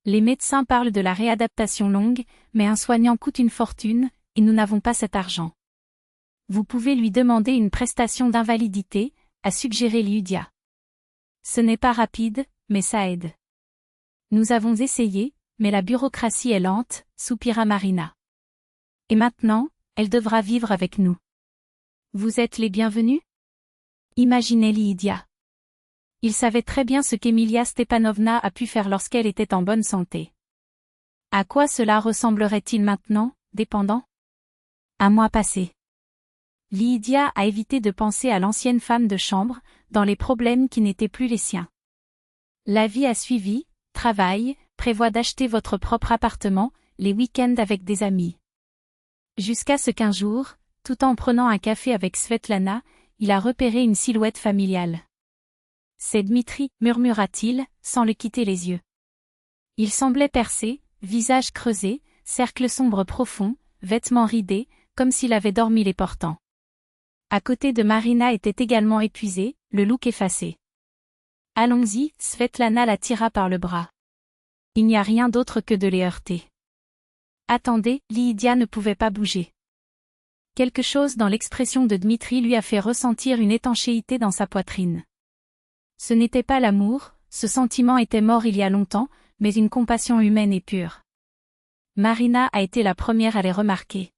Les médecins parlent de la réadaptation longue, mais un soignant coûte une fortune, et nous n'avons pas cet argent. Vous pouvez lui demander une prestation d'invalidité, a suggéré Lydia. Ce n'est pas rapide, mais ça aide. Nous avons essayé, mais la bureaucratie est lente, soupira Marina. Et maintenant, elle devra vivre avec nous. Vous êtes les bienvenus? Imaginez Lydia. Il savait très bien ce qu'Emilia Stepanovna a pu faire lorsqu'elle était en bonne santé. À quoi cela ressemblerait-il maintenant, dépendant? Un mois passé. Lydia a évité de penser à l'ancienne femme de chambre, dans les problèmes qui n'étaient plus les siens. La vie a suivi, travail, prévoit d'acheter votre propre appartement, les week-ends avec des amis. Jusqu'à ce qu'un jour, tout en prenant un café avec Svetlana, il a repéré une silhouette familiale. C'est Dmitri, murmura-t-il, sans le quitter les yeux. Il semblait percé, visage creusé, cercle sombre profond, vêtements ridés, comme s'il avait dormi les portants. À côté de Marina était également épuisé, le look effacé. Allons-y, Svetlana la tira par le bras. Il n'y a rien d'autre que de les heurter. Attendez, Lydia ne pouvait pas bouger. Quelque chose dans l'expression de Dmitri lui a fait ressentir une étanchéité dans sa poitrine. Ce n'était pas l'amour, ce sentiment était mort il y a longtemps, mais une compassion humaine et pure. Marina a été la première à les remarquer.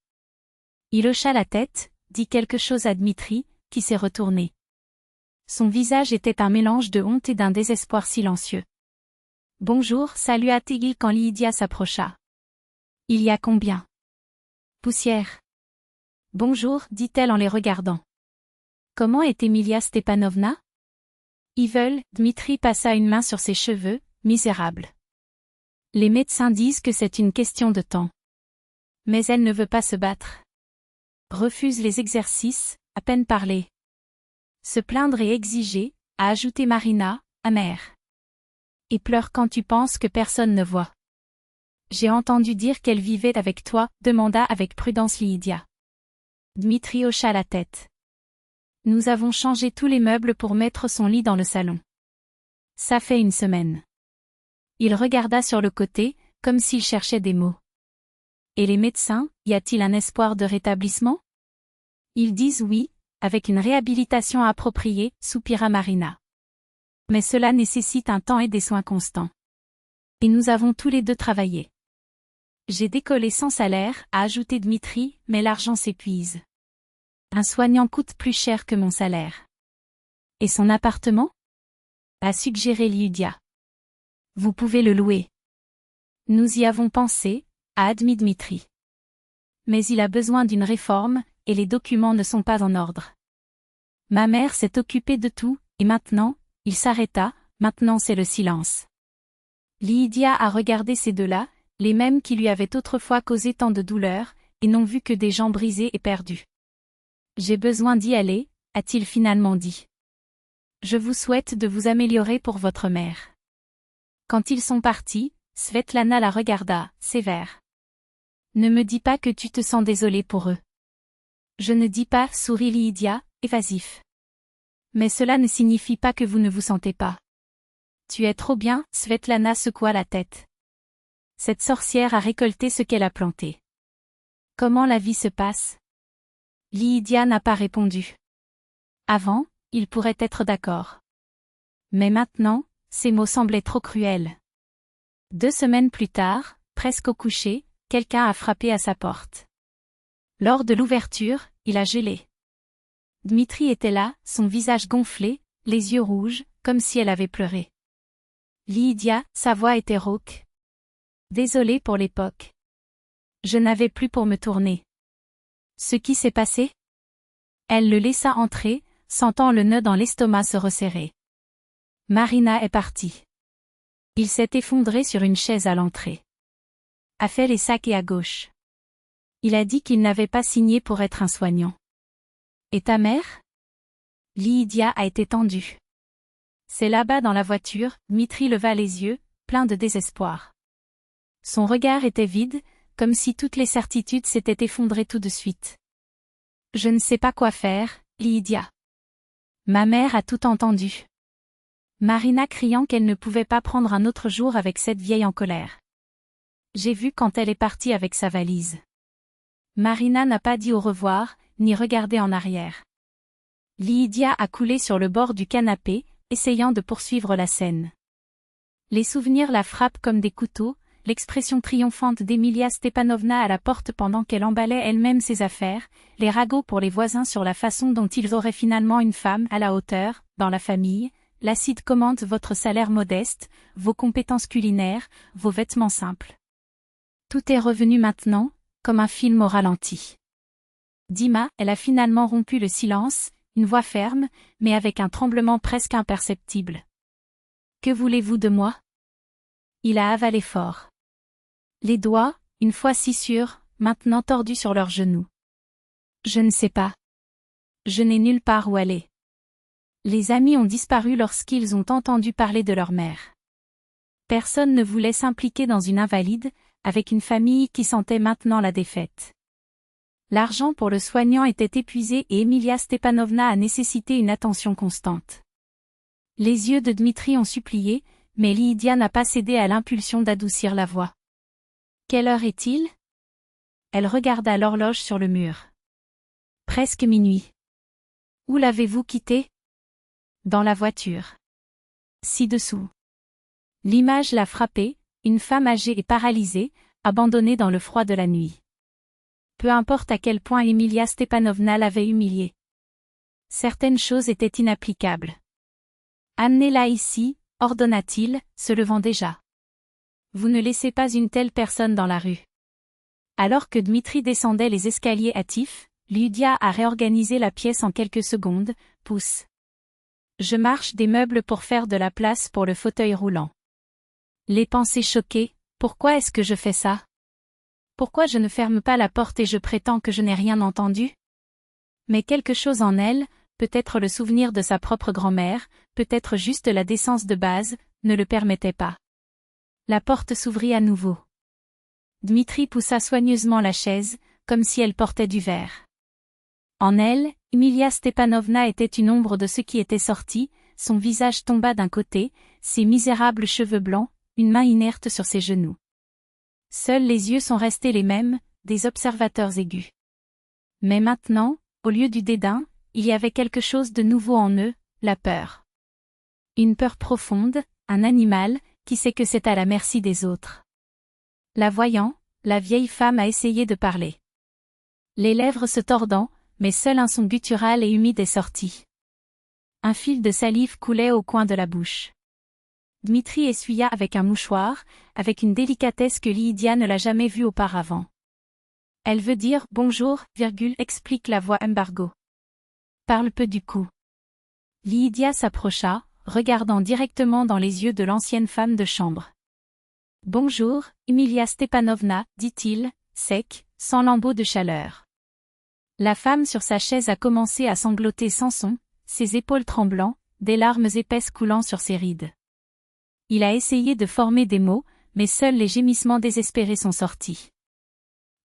Il hocha la tête, dit quelque chose à Dmitri, qui s'est retourné. Son visage était un mélange de honte et d'un désespoir silencieux. « Bonjour » salua-t-il quand Lydia s'approcha. « Il y a combien ?»« Poussière. »« Bonjour » dit-elle en les regardant. « Comment est Emilia Stepanovna ?» Ils veulent, Dmitri passa une main sur ses cheveux, misérable. Les médecins disent que c'est une question de temps. Mais elle ne veut pas se battre. Refuse les exercices, à peine parler. Se plaindre et exiger, a ajouté Marina, amère. Et pleure quand tu penses que personne ne voit. J'ai entendu dire qu'elle vivait avec toi, demanda avec prudence Lydia. Dmitri hocha la tête. Nous avons changé tous les meubles pour mettre son lit dans le salon. Ça fait une semaine. Il regarda sur le côté, comme s'il cherchait des mots. Et les médecins, y a-t-il un espoir de rétablissement? Ils disent oui, avec une réhabilitation appropriée, soupira Marina. Mais cela nécessite un temps et des soins constants. Et nous avons tous les deux travaillé. J'ai décollé sans salaire, a ajouté Dmitri, mais l'argent s'épuise. Un soignant coûte plus cher que mon salaire. Et son appartement? A suggéré Lydia. Vous pouvez le louer. Nous y avons pensé, a admis Dmitri. Mais il a besoin d'une réforme, et les documents ne sont pas en ordre. Ma mère s'est occupée de tout, et maintenant, il s'arrêta, maintenant c'est le silence. Lydia a regardé ces deux-là, les mêmes qui lui avaient autrefois causé tant de douleur, et n'ont vu que des gens brisés et perdus. J'ai besoin d'y aller, a-t-il finalement dit. Je vous souhaite de vous améliorer pour votre mère. Quand ils sont partis, Svetlana la regarda, sévère. Ne me dis pas que tu te sens désolée pour eux. Je ne dis pas, sourit Lydia, évasif. Mais cela ne signifie pas que vous ne vous sentez pas. Tu es trop bien, Svetlana secoua la tête. Cette sorcière a récolté ce qu'elle a planté. Comment la vie se passe? Lydia n'a pas répondu. Avant, il pourrait être d'accord. Mais maintenant, ces mots semblaient trop cruels. 2 semaines plus tard, presque au coucher, quelqu'un a frappé à sa porte. Lors de l'ouverture, il a gelé. Dmitri était là, son visage gonflé, les yeux rouges, comme si elle avait pleuré. Lydia, sa voix était rauque. Désolée pour l'époque. Je n'avais plus pour me tourner. Ce qui s'est passé? Elle le laissa entrer, sentant le nœud dans l'estomac se resserrer. Marina est partie. Il s'est effondré sur une chaise à l'entrée. A fait les sacs et à gauche. Il a dit qu'il n'avait pas signé pour être un soignant. Et ta mère? Lydia a été tendue. C'est là-bas dans la voiture, Dmitri leva les yeux, plein de désespoir. Son regard était vide, comme si toutes les certitudes s'étaient effondrées tout de suite. Je ne sais pas quoi faire, Lydia. Ma mère a tout entendu. Marina criant qu'elle ne pouvait pas prendre un autre jour avec cette vieille en colère. J'ai vu quand elle est partie avec sa valise. Marina n'a pas dit au revoir, ni regardé en arrière. Lydia a coulé sur le bord du canapé, essayant de poursuivre la scène. Les souvenirs la frappent comme des couteaux, l'expression triomphante d'Emilia Stepanovna à la porte pendant qu'elle emballait elle-même ses affaires, les ragots pour les voisins sur la façon dont ils auraient finalement une femme à la hauteur, dans la famille, l'acide commente votre salaire modeste, vos compétences culinaires, vos vêtements simples. Tout est revenu maintenant, comme un film au ralenti. Dima, elle a finalement rompu le silence, une voix ferme, mais avec un tremblement presque imperceptible. Que voulez-vous de moi? Il a avalé fort. Les doigts, une fois si sûrs, maintenant tordus sur leurs genoux. Je ne sais pas. Je n'ai nulle part où aller. Les amis ont disparu lorsqu'ils ont entendu parler de leur mère. Personne ne voulait s'impliquer dans une invalide, avec une famille qui sentait maintenant la défaite. L'argent pour le soignant était épuisé et Emilia Stepanovna a nécessité une attention constante. Les yeux de Dmitri ont supplié, mais Lydia n'a pas cédé à l'impulsion d'adoucir la voix. Quelle heure est-il? Elle regarda l'horloge sur le mur. Presque minuit. Où l'avez-vous quitté? Dans la voiture. Ci-dessous. L'image l'a frappée, une femme âgée et paralysée, abandonnée dans le froid de la nuit. Peu importe à quel point Emilia Stepanovna l'avait humiliée. Certaines choses étaient inapplicables. Amenez-la ici, ordonna-t-il, se levant déjà. Vous ne laissez pas une telle personne dans la rue. Alors que Dmitri descendait les escaliers hâtifs, Lydia a réorganisé la pièce en quelques secondes, pousse. Je marche des meubles pour faire de la place pour le fauteuil roulant. Les pensées choquées, pourquoi est-ce que je fais ça? Pourquoi je ne ferme pas la porte et je prétends que je n'ai rien entendu? Mais quelque chose en elle, peut-être le souvenir de sa propre grand-mère, peut-être juste la décence de base, ne le permettait pas. La porte s'ouvrit à nouveau. Dmitri poussa soigneusement la chaise, comme si elle portait du verre. En elle, Emilia Stepanovna était une ombre de ce qui était sorti, son visage tomba d'un côté, ses misérables cheveux blancs, une main inerte sur ses genoux. Seuls les yeux sont restés les mêmes, des observateurs aigus. Mais maintenant, au lieu du dédain, il y avait quelque chose de nouveau en eux, la peur. Une peur profonde, un animal, qui sait que c'est à la merci des autres. La voyant, la vieille femme a essayé de parler. Les lèvres se tordant, mais seul un son guttural et humide est sorti. Un fil de salive coulait au coin de la bouche. Dmitri essuya avec un mouchoir, avec une délicatesse que Lydia ne l'a jamais vue auparavant. Elle veut dire « bonjour », explique la voix embargo. Parle peu du coup. Lydia s'approcha, regardant directement dans les yeux de l'ancienne femme de chambre. « Bonjour, Emilia Stepanovna », dit-il, sec, sans lambeau de chaleur. La femme sur sa chaise a commencé à sangloter sans son, ses épaules tremblant, des larmes épaisses coulant sur ses rides. Il a essayé de former des mots, mais seuls les gémissements désespérés sont sortis.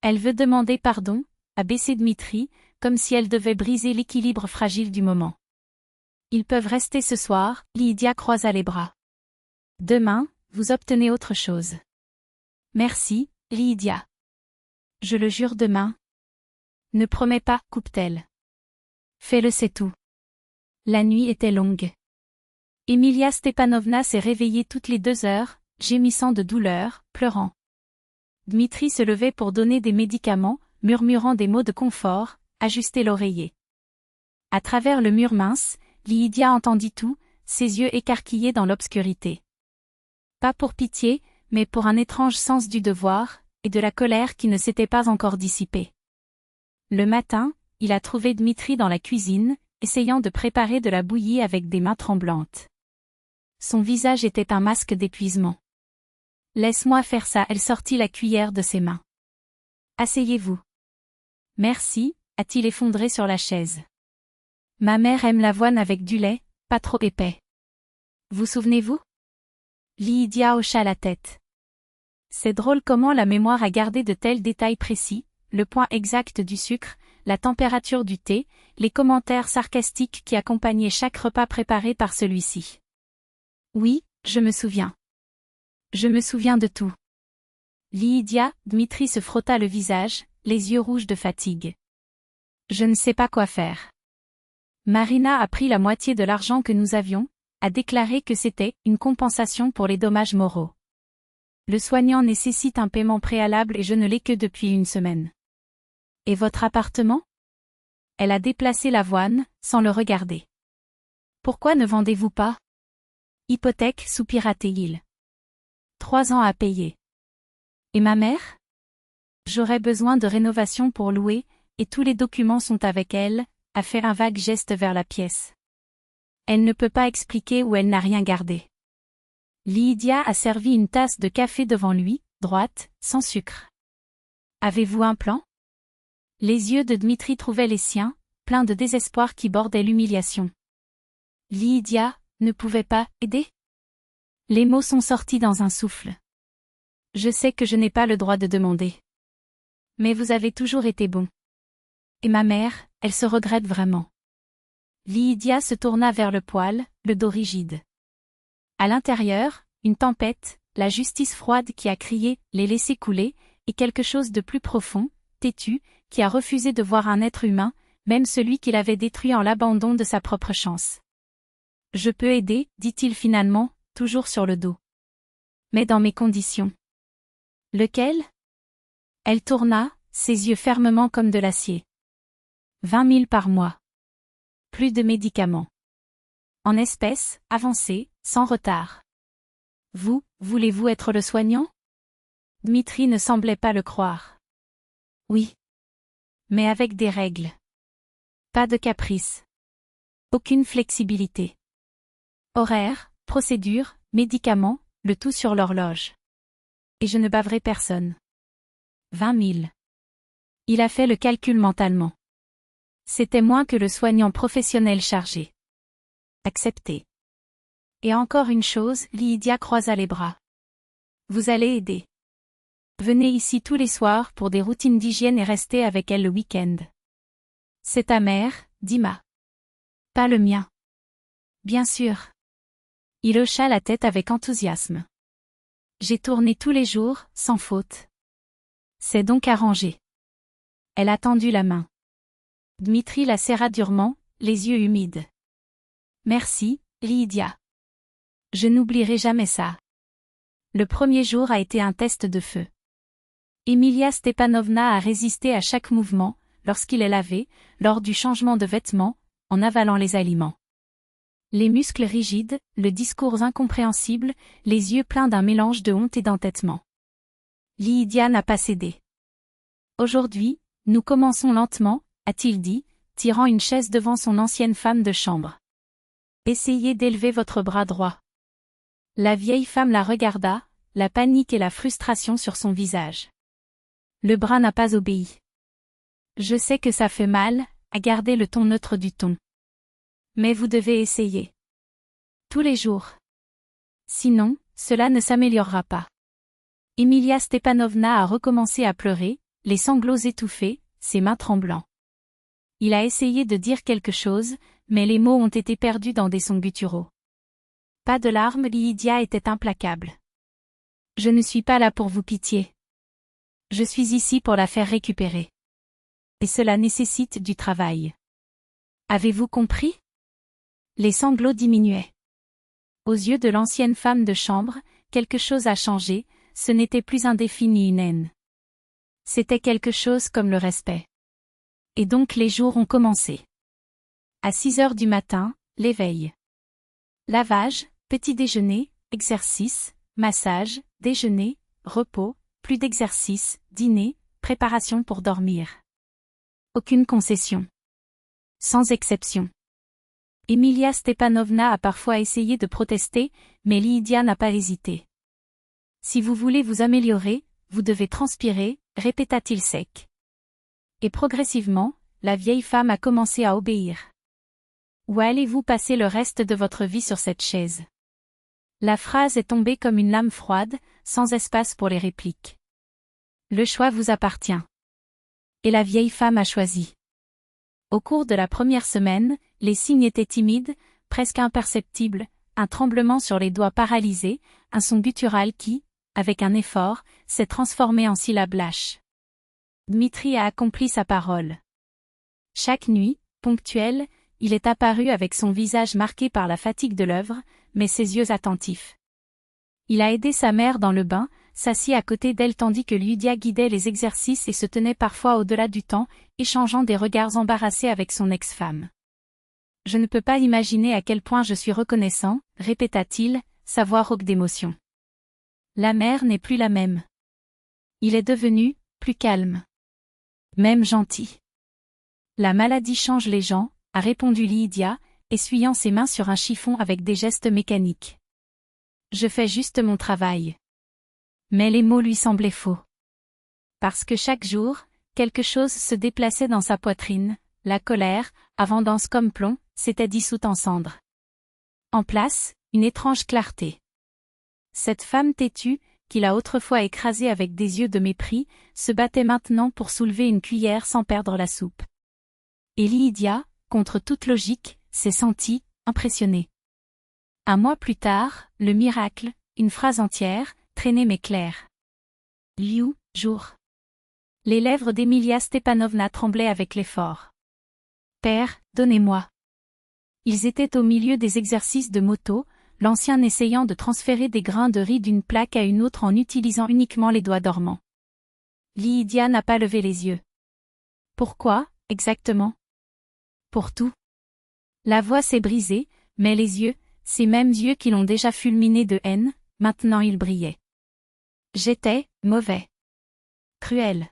Elle veut demander pardon, a baissé Dmitri, comme si elle devait briser l'équilibre fragile du moment. Ils peuvent rester ce soir, Lydia croisa les bras. Demain, vous obtenez autre chose. Merci, Lydia. Je le jure demain. Ne promets pas, coupe-t-elle. Fais-le, c'est tout. La nuit était longue. Emilia Stepanovna s'est réveillée toutes les 2 heures, gémissant de douleur, pleurant. Dmitri se levait pour donner des médicaments, murmurant des mots de confort, ajuster l'oreiller. À travers le mur mince, Lydia entendit tout, ses yeux écarquillés dans l'obscurité. Pas pour pitié, mais pour un étrange sens du devoir, et de la colère qui ne s'était pas encore dissipée. Le matin, il a trouvé Dmitri dans la cuisine, essayant de préparer de la bouillie avec des mains tremblantes. Son visage était un masque d'épuisement. « Laisse-moi faire ça », elle sortit la cuillère de ses mains. « Asseyez-vous. »« Merci », a-t-il effondré sur la chaise. « Ma mère aime l'avoine avec du lait, pas trop épais. Vous souvenez-vous » Lydia hocha la tête. C'est drôle comment la mémoire a gardé de tels détails précis, le point exact du sucre, la température du thé, les commentaires sarcastiques qui accompagnaient chaque repas préparé par celui-ci. Oui, je me souviens. Je me souviens de tout. Lydia, Dmitri se frotta le visage, les yeux rouges de fatigue. Je ne sais pas quoi faire. Marina a pris la moitié de l'argent que nous avions, a déclaré que c'était une compensation pour les dommages moraux. Le soignant nécessite un paiement préalable et je ne l'ai que depuis 1 semaine. Et votre appartement? Elle a déplacé l'avoine, sans le regarder. Pourquoi ne vendez-vous pas? Hypothèque, soupira-t-il. 3 ans à payer. Et ma mère? J'aurais besoin de rénovation pour louer, et tous les documents sont avec elle, a fait un vague geste vers la pièce. Elle ne peut pas expliquer où elle n'a rien gardé. Lydia a servi une tasse de café devant lui, droite, sans sucre. Avez-vous un plan? Les yeux de Dmitri trouvaient les siens, pleins de désespoir qui bordait l'humiliation. Lydia ne pouvait pas aider? Les mots sont sortis dans un souffle. Je sais que je n'ai pas le droit de demander. Mais vous avez toujours été bon. Et ma mère, elle se regrette vraiment. Lydia se tourna vers le poêle, le dos rigide. À l'intérieur, une tempête, la justice froide qui a crié « les laisser couler » et quelque chose de plus profond, têtu, qui a refusé de voir un être humain, même celui qu'il avait détruit en l'abandon de sa propre chance. « Je peux aider, dit-il finalement, toujours sur le dos. Mais dans mes conditions. » Lequel ? Elle tourna, ses yeux fermement comme de l'acier. 20 000 par mois. Plus de médicaments. En espèces, avancées, sans retard. Vous, voulez-vous être le soignant ? Dmitri ne semblait pas le croire. Oui. Mais avec des règles. Pas de caprice. Aucune flexibilité. Horaire, procédure, médicaments, le tout sur l'horloge. Et je ne baverai personne. 20 000. Il a fait le calcul mentalement. C'était moins que le soignant professionnel chargé. Accepté. Et encore une chose, Lydia croisa les bras. Vous allez aider. Venez ici tous les soirs pour des routines d'hygiène et restez avec elle le week-end. C'est ta mère, dit Ma. Pas le mien. Bien sûr. Il hocha la tête avec enthousiasme. J'ai tourné tous les jours, sans faute. C'est donc arrangé. Elle a tendu la main. Dmitri la serra durement, les yeux humides. Merci, Lydia. Je n'oublierai jamais ça. Le premier jour a été un test de feu. Emilia Stepanovna a résisté à chaque mouvement, lorsqu'il est lavé, lors du changement de vêtements, en avalant les aliments. Les muscles rigides, le discours incompréhensible, les yeux pleins d'un mélange de honte et d'entêtement. Lydia n'a pas cédé. Aujourd'hui, nous commençons lentement, a-t-il dit, tirant une chaise devant son ancienne femme de chambre. Essayez d'élever votre bras droit. La vieille femme la regarda, la panique et la frustration sur son visage. Le bras n'a pas obéi. Je sais que ça fait mal, à garder le ton neutre du ton. Mais vous devez essayer. Tous les jours. Sinon, cela ne s'améliorera pas. Emilia Stepanovna a recommencé à pleurer, les sanglots étouffés, ses mains tremblant. Il a essayé de dire quelque chose, mais les mots ont été perdus dans des sons gutturaux. Pas de larmes, Lydia était implacable. Je ne suis pas là pour vous pitié. Je suis ici pour la faire récupérer. Et cela nécessite du travail. Avez-vous compris ? Les sanglots diminuaient. Aux yeux de l'ancienne femme de chambre, quelque chose a changé, ce n'était plus un défi ni une haine. C'était quelque chose comme le respect. Et donc les jours ont commencé. À 6 heures du matin, l'éveil. Lavage, petit déjeuner, exercice, massage, déjeuner, repos, plus d'exercice, dîner, préparation pour dormir. Aucune concession. Sans exception. Emilia Stepanovna a parfois essayé de protester, mais Lydia n'a pas hésité. Si vous voulez vous améliorer, vous devez transpirer, répéta-t-il sec. Et progressivement, la vieille femme a commencé à obéir. Où allez-vous passer le reste de votre vie sur cette chaise ? La phrase est tombée comme une lame froide, sans espace pour les répliques. Le choix vous appartient. Et la vieille femme a choisi. Au cours de la première semaine, les signes étaient timides, presque imperceptibles, un tremblement sur les doigts paralysés, un son guttural qui, avec un effort, s'est transformé en syllabes lâches. Dmitri a accompli sa parole. Chaque nuit, ponctuel, il est apparu avec son visage marqué par la fatigue de l'œuvre, mais ses yeux attentifs. Il a aidé sa mère dans le bain, s'assit à côté d'elle tandis que Lydia guidait les exercices et se tenait parfois au-delà du temps, échangeant des regards embarrassés avec son ex-femme. « Je ne peux pas imaginer à quel point je suis reconnaissant, répéta-t-il, sa voix rauque d'émotion. La mère n'est plus la même. Il est devenu, plus calme. Même gentil. La maladie change les gens, a répondu Lydia, essuyant ses mains sur un chiffon avec des gestes mécaniques. Je fais juste mon travail. Mais les mots lui semblaient faux. Parce que chaque jour, quelque chose se déplaçait dans sa poitrine, la colère, avant dense comme plomb, s'était dissoute en cendres. En place, une étrange clarté. Cette femme têtue, qu'il a autrefois écrasée avec des yeux de mépris, se battait maintenant pour soulever une cuillère sans perdre la soupe. Et Lydia, contre toute logique, s'est sentie, impressionnée. Un mois plus tard, le miracle, une phrase entière, traînait mais claire. Liu, jour. Les lèvres d'Emilia Stepanovna tremblaient avec l'effort. Père, donnez-moi. Ils étaient au milieu des exercices de moto, l'ancien essayant de transférer des grains de riz d'une plaque à une autre en utilisant uniquement les doigts dormants. Lydia n'a pas levé les yeux. Pourquoi, exactement? Pour tout. La voix s'est brisée, mais les yeux, ces mêmes yeux qui l'ont déjà fulminé de haine, maintenant ils brillaient. J'étais mauvais. Cruel.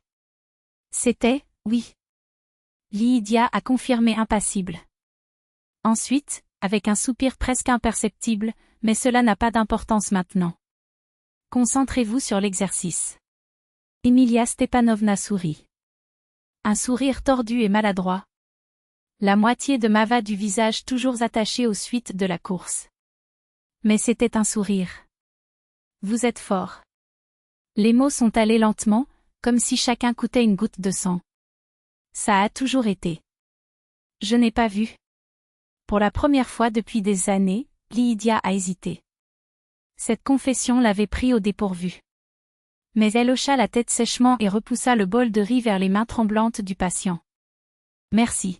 C'était, oui. Lydia a confirmé impassible. Ensuite, avec un soupir presque imperceptible, mais cela n'a pas d'importance maintenant. Concentrez-vous sur l'exercice. Emilia Stepanovna sourit. Un sourire tordu et maladroit. La moitié de Mava du visage toujours attachée aux suites de la course. Mais c'était un sourire. Vous êtes fort. Les mots sont allés lentement, comme si chacun coûtait une goutte de sang. Ça a toujours été. Je n'ai pas vu. Pour la première fois depuis des années, Lydia a hésité. Cette confession l'avait pris au dépourvu. Mais elle hocha la tête sèchement et repoussa le bol de riz vers les mains tremblantes du patient. Merci.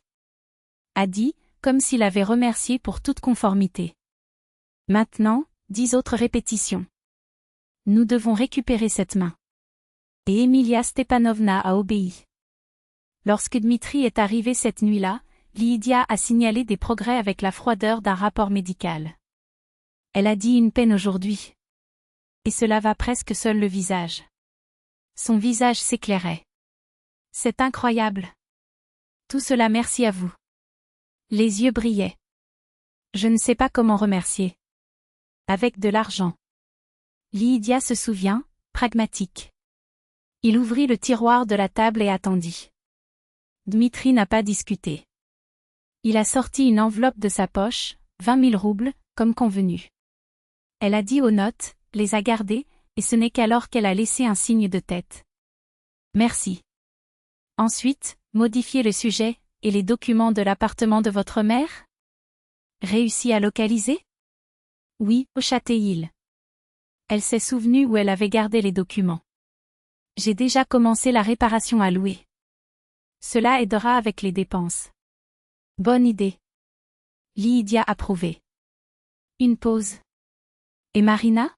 A dit, comme s'il avait remercié pour toute conformité. Maintenant, 10 autres répétitions. Nous devons récupérer cette main. Et Emilia Stepanovna a obéi. Lorsque Dmitri est arrivé cette nuit-là, Lydia a signalé des progrès avec la froideur d'un rapport médical. Elle a dit une peine aujourd'hui. Et cela va presque seul le visage. Son visage s'éclairait. C'est incroyable. Tout cela merci à vous. Les yeux brillaient. Je ne sais pas comment remercier. Avec de l'argent. Lydia se souvient, pragmatique. Il ouvrit le tiroir de la table et attendit. Dmitri n'a pas discuté. Il a sorti une enveloppe de sa poche, 20 000 roubles, comme convenu. Elle a dit aux notes, les a gardées, et ce n'est qu'alors qu'elle a laissé un signe de tête. Merci. Ensuite, modifiez le sujet, et les documents de l'appartement de votre mère? Réussi à localiser? Oui, au Châteil. Elle s'est souvenue où elle avait gardé les documents. J'ai déjà commencé la réparation à louer. Cela aidera avec les dépenses. Bonne idée. Lydia approuvait. Une pause. Et Marina?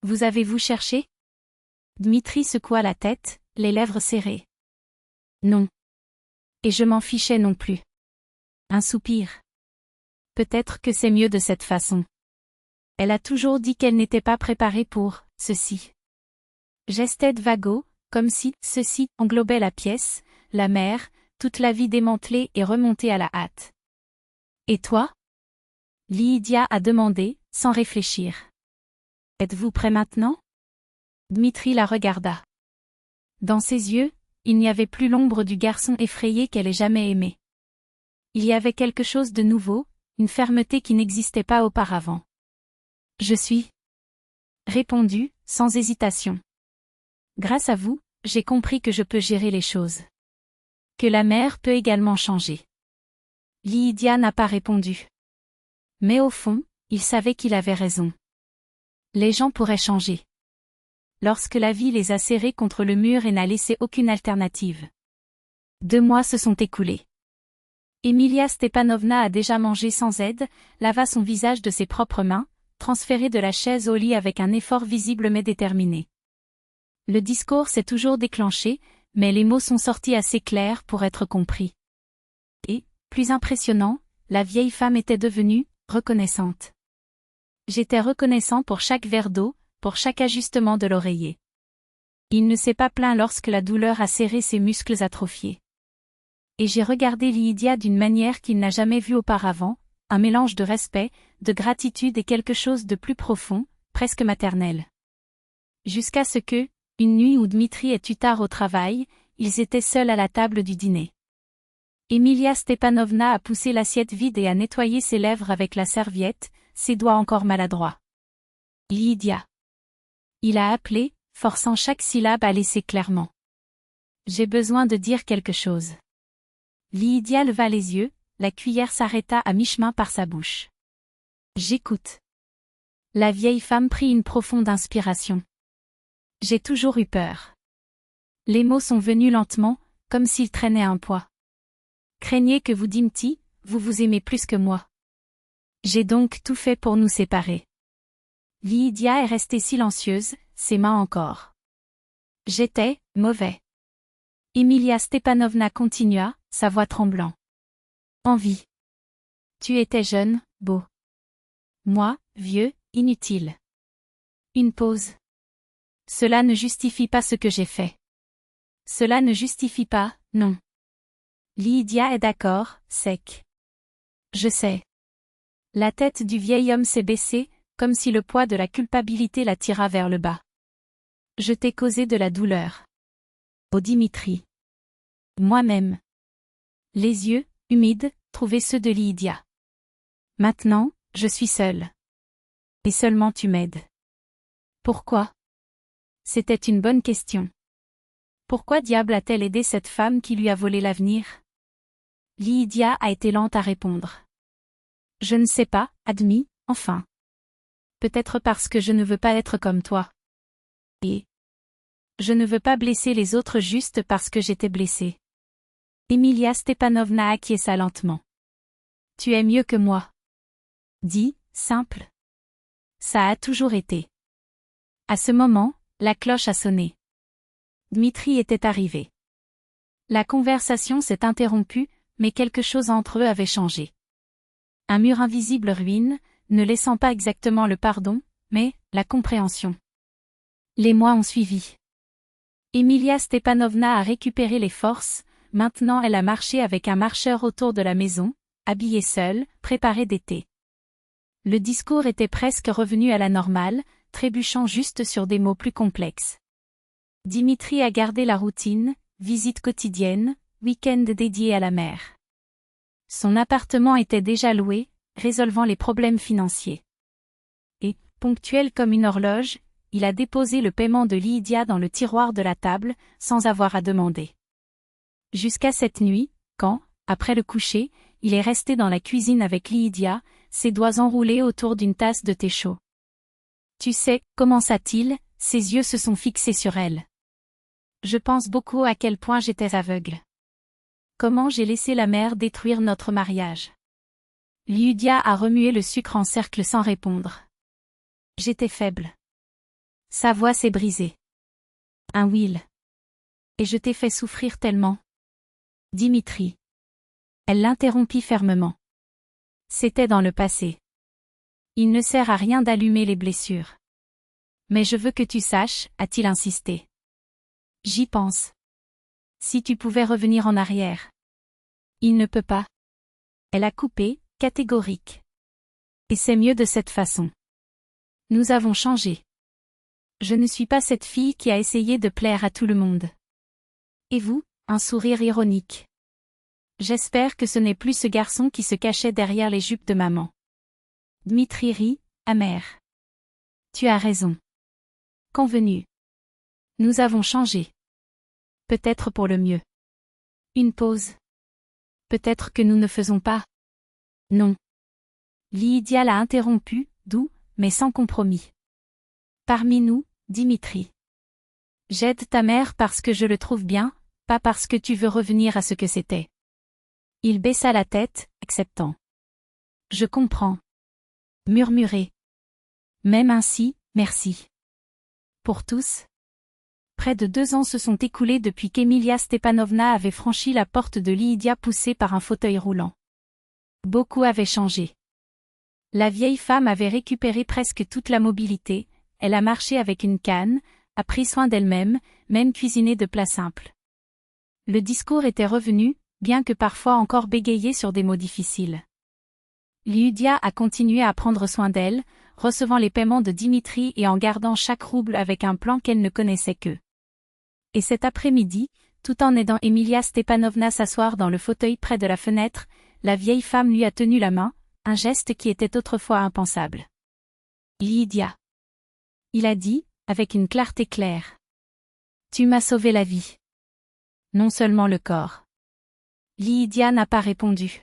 Vous avez-vous cherché? Dmitri secoua la tête, les lèvres serrées. Non. Et je m'en fichais non plus. Un soupir. Peut-être que c'est mieux de cette façon. Elle a toujours dit qu'elle n'était pas préparée pour ceci. Gestait vago, comme si ceci englobait la pièce, la mer, toute la vie démantelée et remontée à la hâte. Et toi? Lydia a demandé, sans réfléchir. Êtes-vous prêt maintenant? Dmitri la regarda. Dans ses yeux, il n'y avait plus l'ombre du garçon effrayé qu'elle ait jamais aimé. Il y avait quelque chose de nouveau, une fermeté qui n'existait pas auparavant. Je suis. Répondu, sans hésitation. Grâce à vous, j'ai compris que je peux gérer les choses. Que la mer peut également changer. Lydia n'a pas répondu. Mais au fond, il savait qu'il avait raison. Les gens pourraient changer. Lorsque la vie les a serrés contre le mur et n'a laissé aucune alternative. 2 mois se sont écoulés. Emilia Stepanovna a déjà mangé sans aide, lava son visage de ses propres mains, transféré de la chaise au lit avec un effort visible mais déterminé. Le discours s'est toujours déclenché, mais les mots sont sortis assez clairs pour être compris. Et, plus impressionnant, la vieille femme était devenue reconnaissante. J'étais reconnaissant pour chaque verre d'eau, pour chaque ajustement de l'oreiller. Il ne s'est pas plaint lorsque la douleur a serré ses muscles atrophiés. Et j'ai regardé Lydia d'une manière qu'il n'a jamais vue auparavant, un mélange de respect, de gratitude et quelque chose de plus profond, presque maternel. Jusqu'à ce que, une nuit où Dmitri est eu tard au travail, ils étaient seuls à la table du dîner. Emilia Stepanovna a poussé l'assiette vide et a nettoyé ses lèvres avec la serviette, ses doigts encore maladroits. Lydia. Il a appelé, forçant chaque syllabe à laisser clairement. J'ai besoin de dire quelque chose. Lydia leva les yeux, la cuillère s'arrêta à mi-chemin par sa bouche. J'écoute. La vieille femme prit une profonde inspiration. J'ai toujours eu peur. Les mots sont venus lentement, comme s'ils traînaient un poids. Craignez que vous Dimty, vous vous aimez plus que moi. J'ai donc tout fait pour nous séparer. Lydia est restée silencieuse, ses mains encore. J'étais mauvais. Emilia Stepanovna continua, sa voix tremblant. Envie. Tu étais jeune, beau. Moi, vieux, inutile. Une pause. Cela ne justifie pas ce que j'ai fait. Cela ne justifie pas, non. Lydia est d'accord, sec. Je sais. La tête du vieil homme s'est baissée, comme si le poids de la culpabilité la tira vers le bas. Je t'ai causé de la douleur. Oh Dimitri. Moi-même. Les yeux, humides, trouvaient ceux de Lydia. Maintenant, je suis seule. Et seulement tu m'aides. Pourquoi? C'était une bonne question. Pourquoi diable a-t-elle aidé cette femme qui lui a volé l'avenir? Lydia a été lente à répondre. Je ne sais pas, admis, enfin. Peut-être parce que je ne veux pas être comme toi. Et je ne veux pas blesser les autres juste parce que j'étais blessée. Emilia Stepanovna acquiesça lentement. Tu es mieux que moi. Dis, simple. Ça a toujours été. À ce moment, la cloche a sonné. Dmitri était arrivé. La conversation s'est interrompue, mais quelque chose entre eux avait changé. Un mur invisible ruine, ne laissant pas exactement le pardon, mais la compréhension. Les mois ont suivi. Emilia Stepanovna a récupéré les forces, maintenant elle a marché avec un marcheur autour de la maison, habillée seule, préparée d'été. Le discours était presque revenu à la normale, trébuchant juste sur des mots plus complexes. Dimitri a gardé la routine, visite quotidienne, week-end dédié à la mère. Son appartement était déjà loué, résolvant les problèmes financiers. Et, ponctuel comme une horloge, il a déposé le paiement de Lydia dans le tiroir de la table, sans avoir à demander. Jusqu'à cette nuit, quand, après le coucher, il est resté dans la cuisine avec Lydia, ses doigts enroulés autour d'une tasse de thé chaud. Tu sais, commença-t-il, ses yeux se sont fixés sur elle. Je pense beaucoup à quel point j'étais aveugle. Comment j'ai laissé la mer détruire notre mariage. Lydia a remué le sucre en cercle sans répondre. J'étais faible. Sa voix s'est brisée. Un Will. Et je t'ai fait souffrir tellement. Dimitri. Elle l'interrompit fermement. C'était dans le passé. Il ne sert à rien d'allumer les blessures. Mais je veux que tu saches, a-t-il insisté. J'y pense. Si tu pouvais revenir en arrière. Il ne peut pas. Elle a coupé, catégorique. Et c'est mieux de cette façon. Nous avons changé. Je ne suis pas cette fille qui a essayé de plaire à tout le monde. Et vous, un sourire ironique. J'espère que ce n'est plus ce garçon qui se cachait derrière les jupes de maman. Dmitri rit, amer. Tu as raison. Convenu. Nous avons changé. Peut-être pour le mieux. Une pause. Peut-être que nous ne faisons pas. Non. Lydia l'a interrompu, doux, mais sans compromis. Parmi nous, Dimitri. J'aide ta mère parce que je le trouve bien, pas parce que tu veux revenir à ce que c'était. Il baissa la tête, acceptant. Je comprends. Murmuré. Même ainsi, merci. Pour tous. Près de 2 ans se sont écoulés depuis qu'Emilia Stepanovna avait franchi la porte de Lydia poussée par un fauteuil roulant. Beaucoup avait changé. La vieille femme avait récupéré presque toute la mobilité, elle a marché avec une canne, a pris soin d'elle-même, même cuisiné de plats simples. Le discours était revenu, bien que parfois encore bégayé sur des mots difficiles. Lydia a continué à prendre soin d'elle, recevant les paiements de Dimitri et en gardant chaque rouble avec un plan qu'elle ne connaissait que. Et cet après-midi, tout en aidant Emilia Stepanovna s'asseoir dans le fauteuil près de la fenêtre, la vieille femme lui a tenu la main, un geste qui était autrefois impensable. Lydia. Il a dit, avec une clarté claire. Tu m'as sauvé la vie. Non seulement le corps. Lydia n'a pas répondu.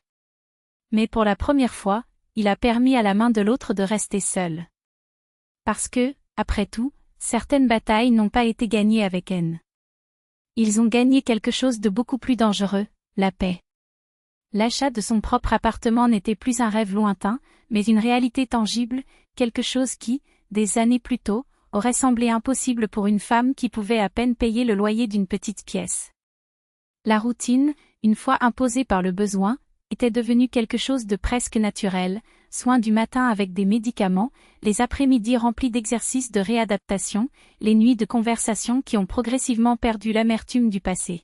Mais pour la première fois, il a permis à la main de l'autre de rester seule. Parce que, après tout, certaines batailles n'ont pas été gagnées avec haine. Ils ont gagné quelque chose de beaucoup plus dangereux, la paix. L'achat de son propre appartement n'était plus un rêve lointain, mais une réalité tangible, quelque chose qui, des années plus tôt, aurait semblé impossible pour une femme qui pouvait à peine payer le loyer d'une petite pièce. La routine, une fois imposée par le besoin, était devenue quelque chose de presque naturel, soins du matin avec des médicaments, les après-midi remplis d'exercices de réadaptation, les nuits de conversation qui ont progressivement perdu l'amertume du passé.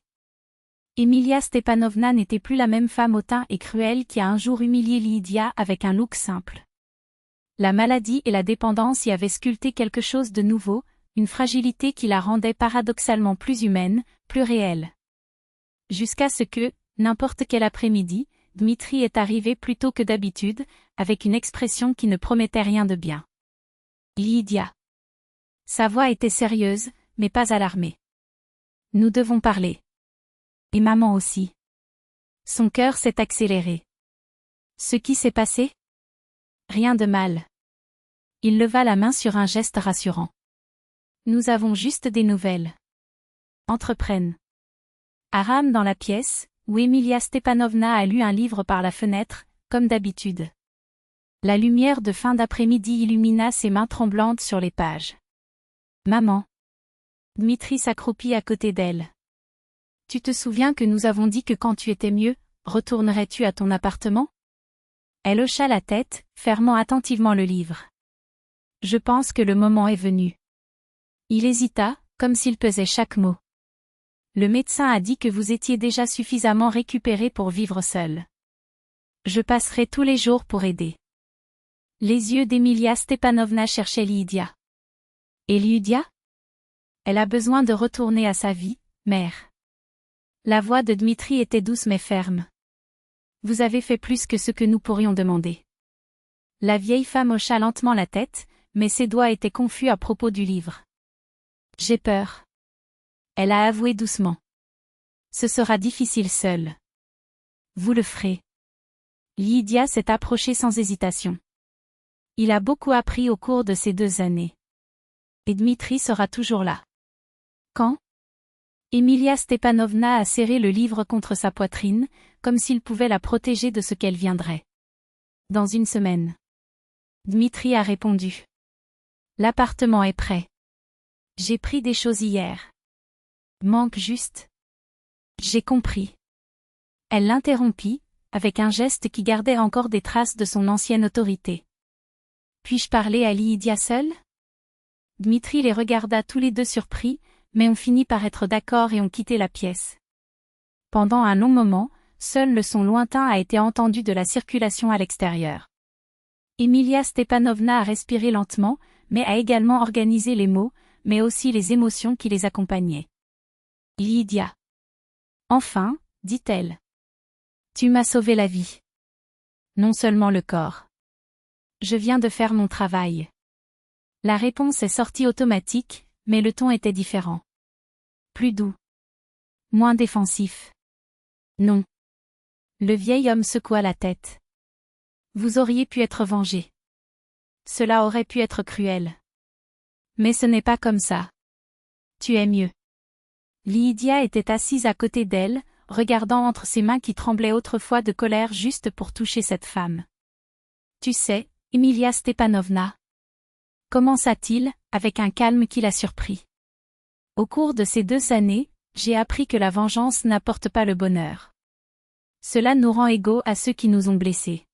Emilia Stepanovna n'était plus la même femme hautain et cruelle qui a un jour humilié Lydia avec un look simple. La maladie et la dépendance y avaient sculpté quelque chose de nouveau, une fragilité qui la rendait paradoxalement plus humaine, plus réelle. Jusqu'à ce que, n'importe quel après-midi, Dmitri est arrivé plus tôt que d'habitude, avec une expression qui ne promettait rien de bien. Lydia. Sa voix était sérieuse, mais pas alarmée. Nous devons parler. Et maman aussi. Son cœur s'est accéléré. Ce qui s'est passé? Rien de mal. Il leva la main sur un geste rassurant. Nous avons juste des nouvelles. Entreprennent. Aram dans la pièce, où Emilia Stepanovna a lu un livre par la fenêtre, comme d'habitude. La lumière de fin d'après-midi illumina ses mains tremblantes sur les pages. Maman. Dmitri s'accroupit à côté d'elle. Tu te souviens que nous avons dit que quand tu étais mieux, retournerais-tu à ton appartement? Elle hocha la tête, fermant attentivement le livre. Je pense que le moment est venu. Il hésita, comme s'il pesait chaque mot. Le médecin a dit que vous étiez déjà suffisamment récupéré pour vivre seul. Je passerai tous les jours pour aider. Les yeux d'Emilia Stepanovna cherchaient Lydia. Et Lydia? Elle a besoin de retourner à sa vie, mère. La voix de Dmitri était douce mais ferme. Vous avez fait plus que ce que nous pourrions demander. La vieille femme hocha lentement la tête, mais ses doigts étaient confus à propos du livre. J'ai peur. Elle a avoué doucement. Ce sera difficile seule. Vous le ferez. Lydia s'est approchée sans hésitation. Il a beaucoup appris au cours de ces 2 années. Et Dmitri sera toujours là. Quand? Emilia Stepanovna a serré le livre contre sa poitrine, comme s'il pouvait la protéger de ce qu'elle viendrait. Dans 1 semaine. Dmitri a répondu. L'appartement est prêt. J'ai pris des choses hier. Manque juste. J'ai compris. Elle l'interrompit, avec un geste qui gardait encore des traces de son ancienne autorité. Puis-je parler à Lydia seule? Dmitri les regarda tous les deux surpris, mais on finit par être d'accord et ont quitté la pièce. Pendant un long moment, seul le son lointain a été entendu de la circulation à l'extérieur. Emilia Stepanovna a respiré lentement, mais a également organisé les mots, mais aussi les émotions qui les accompagnaient. Lydia. Enfin, dit-elle. Tu m'as sauvé la vie. Non seulement le corps. Je viens de faire mon travail. La réponse est sortie automatique, mais le ton était différent. Plus doux. Moins défensif. Non. Le vieil homme secoua la tête. Vous auriez pu être vengé. Cela aurait pu être cruel. Mais ce n'est pas comme ça. Tu es mieux. Lydia était assise à côté d'elle, regardant entre ses mains qui tremblaient autrefois de colère juste pour toucher cette femme. Tu sais, Emilia Stepanovna. Commença-t-il, avec un calme qui la surprit. Au cours de ces 2 années, j'ai appris que la vengeance n'apporte pas le bonheur. Cela nous rend égaux à ceux qui nous ont blessés.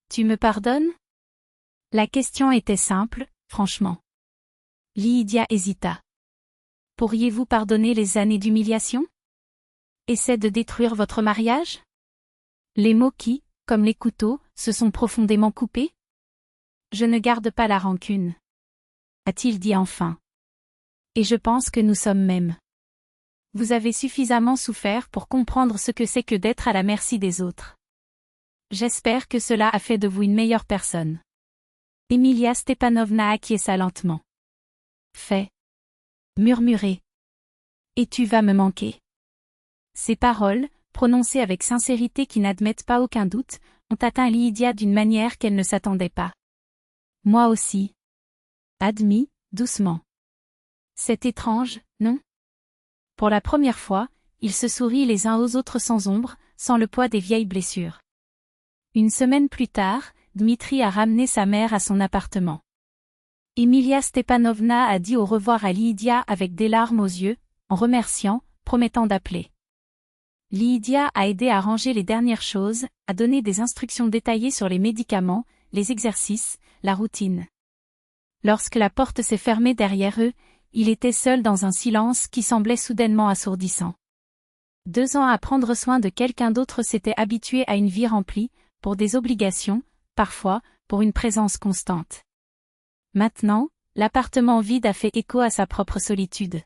Tu me pardonnes? La question était simple, franchement. Lydia hésita. Pourriez-vous pardonner les années d'humiliation? Essaie de détruire votre mariage? Les mots qui, comme les couteaux, se sont profondément coupés? Je ne garde pas la rancune. A-t-il dit enfin. Et je pense que nous sommes même. Vous avez suffisamment souffert pour comprendre ce que c'est que d'être à la merci des autres. J'espère que cela a fait de vous une meilleure personne. Emilia Stepanovna acquiesça lentement. Fait. Murmuré. Et tu vas me manquer. Ces paroles, prononcées avec sincérité qui n'admettent pas aucun doute, ont atteint Lydia d'une manière qu'elle ne s'attendait pas. Moi aussi. Admis, doucement. C'est étrange, non? Pour la première fois, ils se sourient les uns aux autres sans ombre, sans le poids des vieilles blessures. Une semaine plus tard, Dmitri a ramené sa mère à son appartement. Emilia Stepanovna a dit au revoir à Lydia avec des larmes aux yeux, en remerciant, promettant d'appeler. Lydia a aidé à ranger les dernières choses, à donner des instructions détaillées sur les médicaments, les exercices, la routine. Lorsque la porte s'est fermée derrière eux, il était seul dans un silence qui semblait soudainement assourdissant. 2 ans à prendre soin de quelqu'un d'autre s'était habitué à une vie remplie, pour des obligations, parfois, pour une présence constante. Maintenant, l'appartement vide a fait écho à sa propre solitude.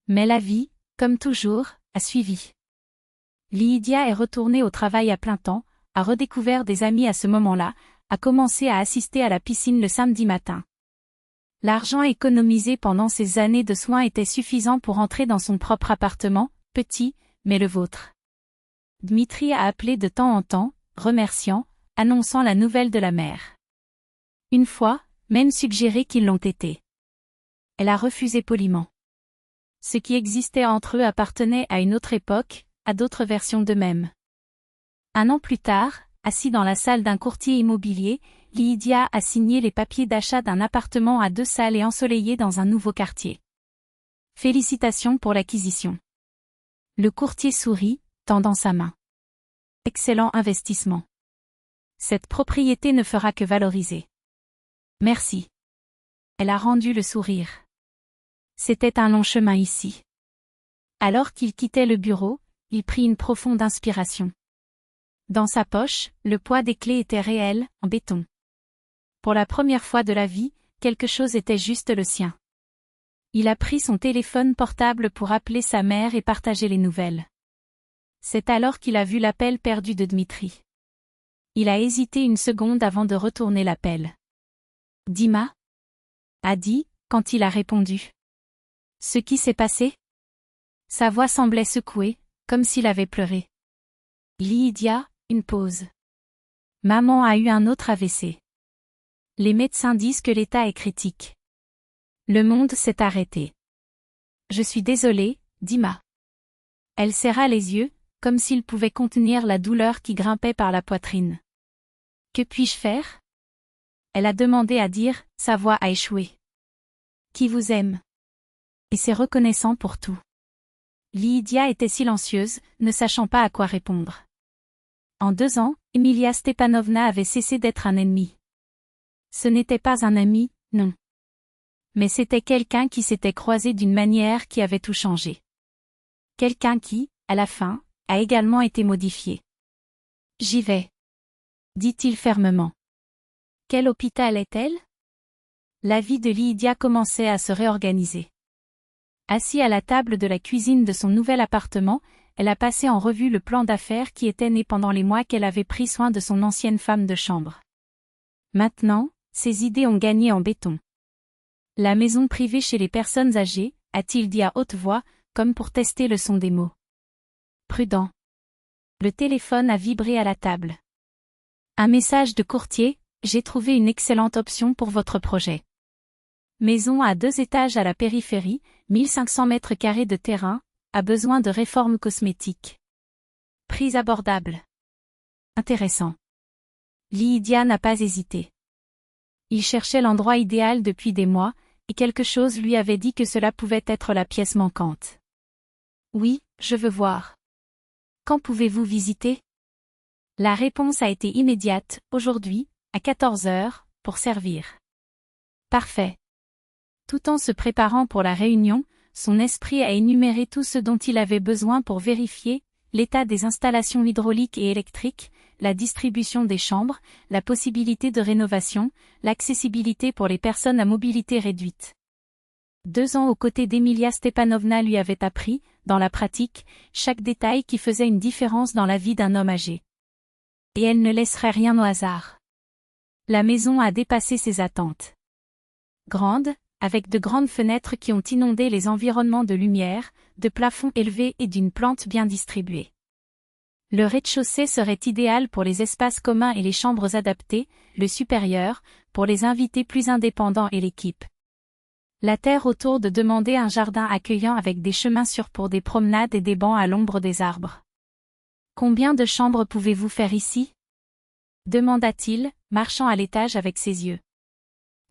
Mais la vie, comme toujours, a suivi. Lydia est retournée au travail à plein temps, a redécouvert des amis à ce moment-là, a commencé à assister à la piscine le samedi matin. L'argent économisé pendant ces années de soins était suffisant pour entrer dans son propre appartement, petit, mais le vôtre. Dmitri a appelé de temps en temps, remerciant, annonçant la nouvelle de la mère. Une fois, même suggéré qu'ils l'ont été. Elle a refusé poliment. Ce qui existait entre eux appartenait à une autre époque, à d'autres versions d'eux-mêmes. 1 an plus tard, assis dans la salle d'un courtier immobilier, Lydia a signé les papiers d'achat d'un appartement à 2 salles et ensoleillé dans un nouveau quartier. Félicitations pour l'acquisition. Le courtier sourit, tendant sa main. Excellent investissement. Cette propriété ne fera que valoriser. Merci. Elle a rendu le sourire. C'était un long chemin ici. Alors qu'il quittait le bureau, il prit une profonde inspiration. Dans sa poche, le poids des clés était réel, en béton. Pour la première fois de la vie, quelque chose était juste le sien. Il a pris son téléphone portable pour appeler sa mère et partager les nouvelles. C'est alors qu'il a vu l'appel perdu de Dmitri. Il a hésité une seconde avant de retourner l'appel. Dima? A dit, quand il a répondu. Ce qui s'est passé? Sa voix semblait secouée, comme s'il avait pleuré. Lydia, une pause. Maman a eu un autre AVC. Les médecins disent que l'état est critique. Le monde s'est arrêté. Je suis désolée, Dima. Elle serra les yeux, comme s'il pouvait contenir la douleur qui grimpait par la poitrine. Que puis-je faire? Elle a demandé à dire, sa voix a échoué. Qui vous aime? Et c'est reconnaissant pour tout. Lydia était silencieuse, ne sachant pas à quoi répondre. En 2 ans, Emilia Stepanovna avait cessé d'être un ennemi. Ce n'était pas un ami, non. Mais c'était quelqu'un qui s'était croisé d'une manière qui avait tout changé. Quelqu'un qui, à la fin, a également été modifié. J'y vais. Dit-il fermement. Quel hôpital est-elle? La vie de Lydia commençait à se réorganiser. Assis à la table de la cuisine de son nouvel appartement, elle a passé en revue le plan d'affaires qui était né pendant les mois qu'elle avait pris soin de son ancienne femme de chambre. Maintenant, ses idées ont gagné en béton. La maison privée chez les personnes âgées, a-t-il dit à haute voix, comme pour tester le son des mots. Prudent. Le téléphone a vibré à la table. Un message de courtier, j'ai trouvé une excellente option pour votre projet. Maison à 2 étages à la périphérie, 1500 mètres carrés de terrain, a besoin de réformes cosmétiques. Prix abordable. Intéressant. Lydia n'a pas hésité. Il cherchait l'endroit idéal depuis des mois, et quelque chose lui avait dit que cela pouvait être la pièce manquante. Oui, je veux voir. Quand pouvez-vous visiter? La réponse a été immédiate, aujourd'hui, à 14 heures, pour servir. Parfait. Tout en se préparant pour la réunion, son esprit a énuméré tout ce dont il avait besoin pour vérifier l'état des installations hydrauliques et électriques, la distribution des chambres, la possibilité de rénovation, l'accessibilité pour les personnes à mobilité réduite. 2 ans aux côtés d'Emilia Stepanovna lui avaient appris, dans la pratique, chaque détail qui faisait une différence dans la vie d'un homme âgé. Et elle ne laisserait rien au hasard. La maison a dépassé ses attentes. Grande, avec de grandes fenêtres qui ont inondé les environnements de lumière, de plafonds élevés et d'une plante bien distribuée. Le rez-de-chaussée serait idéal pour les espaces communs et les chambres adaptées, le supérieur, pour les invités plus indépendants et l'équipe. La terre autour de demander un jardin accueillant avec des chemins sûrs pour des promenades et des bancs à l'ombre des arbres. Combien de chambres pouvez-vous faire ici? Demanda-t-il, marchant à l'étage avec ses yeux.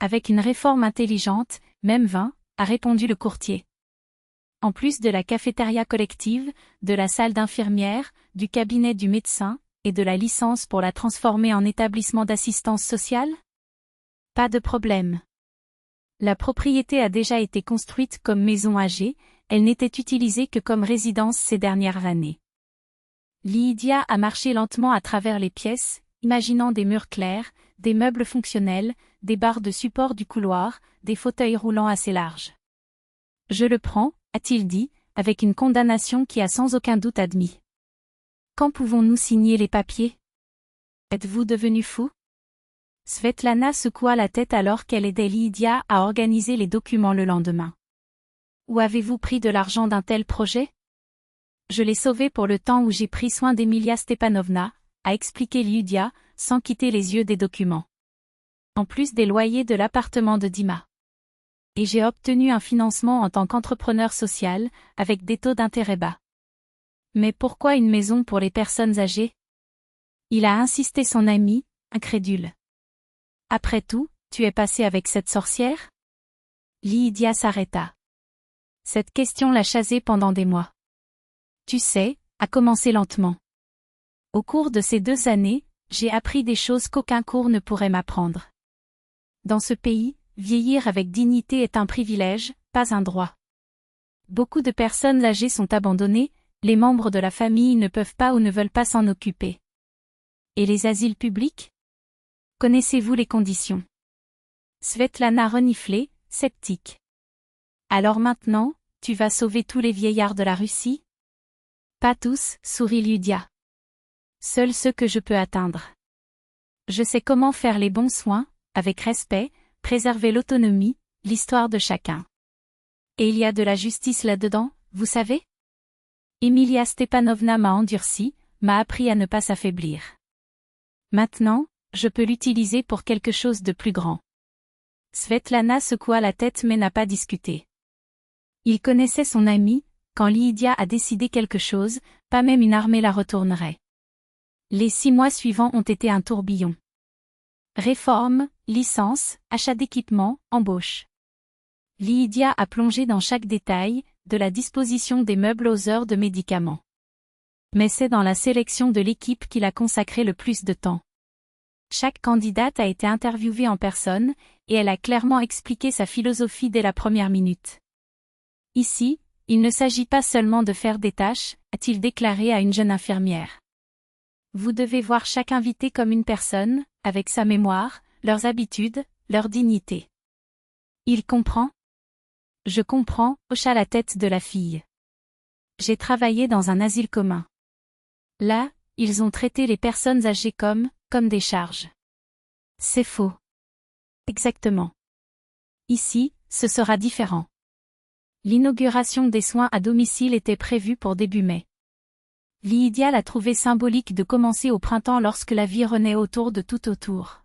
Avec une réforme intelligente, même 20, a répondu le courtier. En plus de la cafétéria collective, de la salle d'infirmière, du cabinet du médecin, et de la licence pour la transformer en établissement d'assistance sociale? Pas de problème. La propriété a déjà été construite comme maison âgée, elle n'était utilisée que comme résidence ces dernières années. Lydia a marché lentement à travers les pièces, imaginant des murs clairs, des meubles fonctionnels, des barres de support du couloir, des fauteuils roulants assez larges. Je le prends, a-t-il dit, avec une condamnation qui a sans aucun doute admis. Quand pouvons-nous signer les papiers? Êtes-vous devenu fou? Svetlana secoua la tête alors qu'elle aidait Lydia à organiser les documents le lendemain. Où avez-vous pris de l'argent d'un tel projet? Je l'ai sauvé pour le temps où j'ai pris soin d'Emilia Stepanovna, a expliqué Lydia, sans quitter les yeux des documents. En plus des loyers de l'appartement de Dima. Et j'ai obtenu un financement en tant qu'entrepreneur social, avec des taux d'intérêt bas. Mais pourquoi une maison pour les personnes âgées? Il a insisté son ami, incrédule. Après tout, tu es passé avec cette sorcière? Lydia s'arrêta. Cette question l'a chasée pendant des mois. Tu sais, a commencé lentement. Au cours de ces 2 années, j'ai appris des choses qu'aucun cours ne pourrait m'apprendre. Dans ce pays, vieillir avec dignité est un privilège, pas un droit. Beaucoup de personnes âgées sont abandonnées, les membres de la famille ne peuvent pas ou ne veulent pas s'en occuper. Et les asiles publics? Connaissez-vous les conditions? Svetlana reniflait, sceptique. Alors maintenant, tu vas sauver tous les vieillards de la Russie? Pas tous, sourit Lydia. Seuls ceux que je peux atteindre. Je sais comment faire les bons soins, avec respect, préserver l'autonomie, l'histoire de chacun. Et il y a de la justice là-dedans, vous savez? Emilia Stepanovna m'a endurci, m'a appris à ne pas s'affaiblir. Maintenant, je peux l'utiliser pour quelque chose de plus grand. Svetlana secoua la tête mais n'a pas discuté. Il connaissait son ami, quand Lydia a décidé quelque chose, pas même une armée la retournerait. Les 6 mois suivants ont été un tourbillon. Réforme, licence, achat d'équipement, embauche. Lydia a plongé dans chaque détail, de la disposition des meubles aux heures de médicaments. Mais c'est dans la sélection de l'équipe qu'il a consacré le plus de temps. Chaque candidate a été interviewée en personne, et elle a clairement expliqué sa philosophie dès la première minute. Ici, il ne s'agit pas seulement de faire des tâches, a-t-il déclaré à une jeune infirmière. Vous devez voir chaque invité comme une personne, avec sa mémoire, leurs habitudes, leur dignité. Il comprend? Je comprends, hocha la tête de la fille. J'ai travaillé dans un asile commun. Là, ils ont traité les personnes âgées comme des charges. C'est faux. Exactement. Ici, ce sera différent. L'inauguration des soins à domicile était prévue pour début mai. Lydia l'a trouvé symbolique de commencer au printemps lorsque la vie renaît autour de tout autour.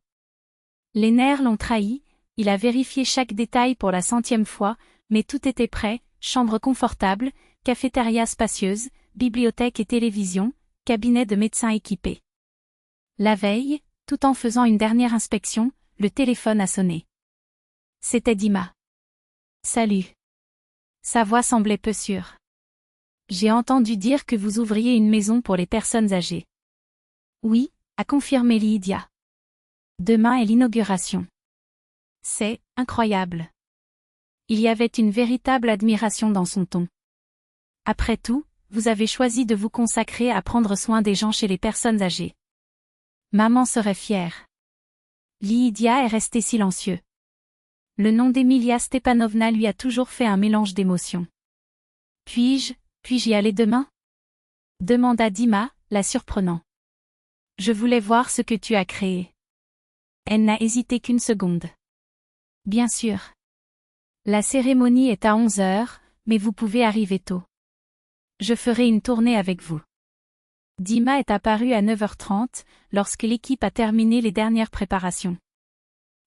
Les nerfs l'ont trahi, il a vérifié chaque détail pour la 100e fois, mais tout était prêt, chambre confortable, cafétéria spacieuse, bibliothèque et télévision, cabinet de médecin équipé. La veille, tout en faisant une dernière inspection, le téléphone a sonné. C'était Dima. Salut. Sa voix semblait peu sûre. J'ai entendu dire que vous ouvriez une maison pour les personnes âgées. Oui, a confirmé Lydia. Demain est l'inauguration. C'est incroyable. Il y avait une véritable admiration dans son ton. Après tout, vous avez choisi de vous consacrer à prendre soin des gens chez les personnes âgées. Maman serait fière. Lydia est restée silencieux. Le nom d'Emilia Stepanovna lui a toujours fait un mélange d'émotions. Puis-je y aller demain? Demanda Dima, la surprenant. Je voulais voir ce que tu as créé. Elle n'a hésité qu'une seconde. Bien sûr. La cérémonie est à 11h, mais vous pouvez arriver tôt. Je ferai une tournée avec vous. Dima est apparu à 9h30, lorsque l'équipe a terminé les dernières préparations.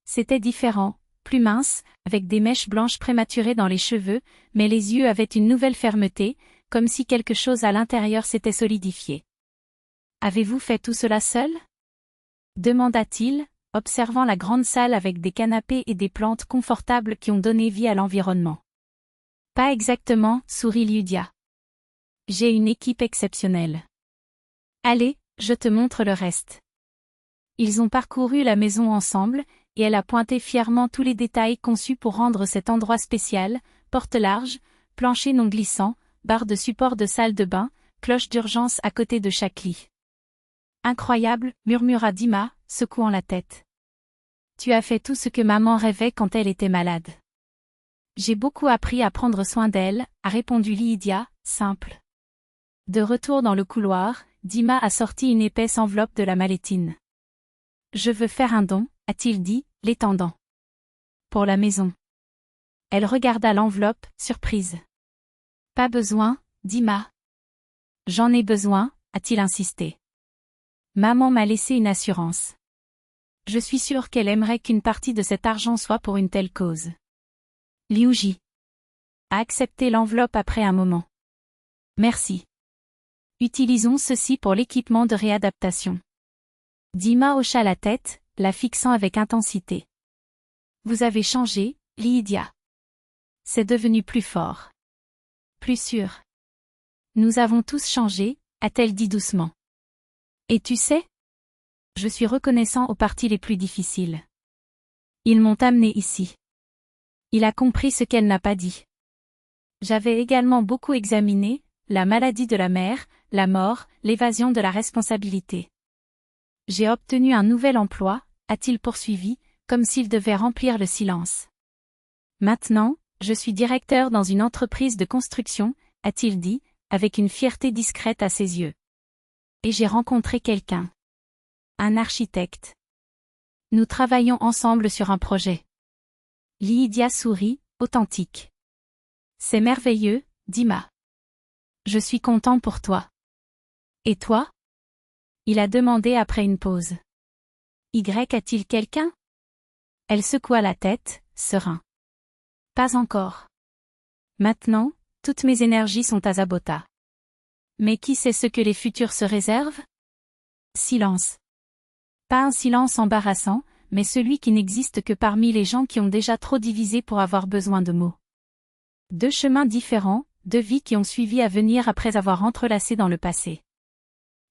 C'était différent, plus mince, avec des mèches blanches prématurées dans les cheveux, mais les yeux avaient une nouvelle fermeté, comme si quelque chose à l'intérieur s'était solidifié. « Avez-vous fait tout cela seul ?» demanda-t-il, observant la grande salle avec des canapés et des plantes confortables qui ont donné vie à l'environnement. « Pas exactement, sourit Lydia. J'ai une équipe exceptionnelle. Allez, je te montre le reste. » Ils ont parcouru la maison ensemble, et elle a pointé fièrement tous les détails conçus pour rendre cet endroit spécial, porte large, plancher non glissant, barre de support de salle de bain, cloche d'urgence à côté de chaque lit. Incroyable, murmura Dima, secouant la tête. Tu as fait tout ce que maman rêvait quand elle était malade. J'ai beaucoup appris à prendre soin d'elle, a répondu Lydia, simple. De retour dans le couloir, Dima a sorti une épaisse enveloppe de la malétine. Je veux faire un don, a-t-il dit, l'étendant. Pour la maison. Elle regarda l'enveloppe, surprise. Pas besoin, Dima. J'en ai besoin, a-t-il insisté. Maman m'a laissé une assurance. Je suis sûre qu'elle aimerait qu'une partie de cet argent soit pour une telle cause. Liu Ji a accepté l'enveloppe après un moment. Merci. Utilisons ceci pour l'équipement de réadaptation. Dima hocha la tête, la fixant avec intensité. Vous avez changé, Lydia. C'est devenu plus fort. Plus sûr. Nous avons tous changé, a-t-elle dit doucement. Et tu sais? Je suis reconnaissant aux parties les plus difficiles. Ils m'ont amené ici. Il a compris ce qu'elle n'a pas dit. J'avais également beaucoup examiné, la maladie de la mère, la mort, l'évasion de la responsabilité. J'ai obtenu un nouvel emploi, a-t-il poursuivi, comme s'il devait remplir le silence. Maintenant, je suis directeur dans une entreprise de construction, a-t-il dit, avec une fierté discrète à ses yeux. Et j'ai rencontré quelqu'un. Un architecte. Nous travaillons ensemble sur un projet. Lydia sourit, authentique. C'est merveilleux, Dima. Je suis content pour toi. Et toi? Il a demandé après une pause. Y a-t-il quelqu'un? Elle secoua la tête, serein. Pas encore. Maintenant, toutes mes énergies sont à Zabota. Mais qui sait ce que les futurs se réservent? Silence. Pas un silence embarrassant, mais celui qui n'existe que parmi les gens qui ont déjà trop divisé pour avoir besoin de mots. Deux chemins différents, deux vies qui ont suivi à venir après avoir entrelacé dans le passé.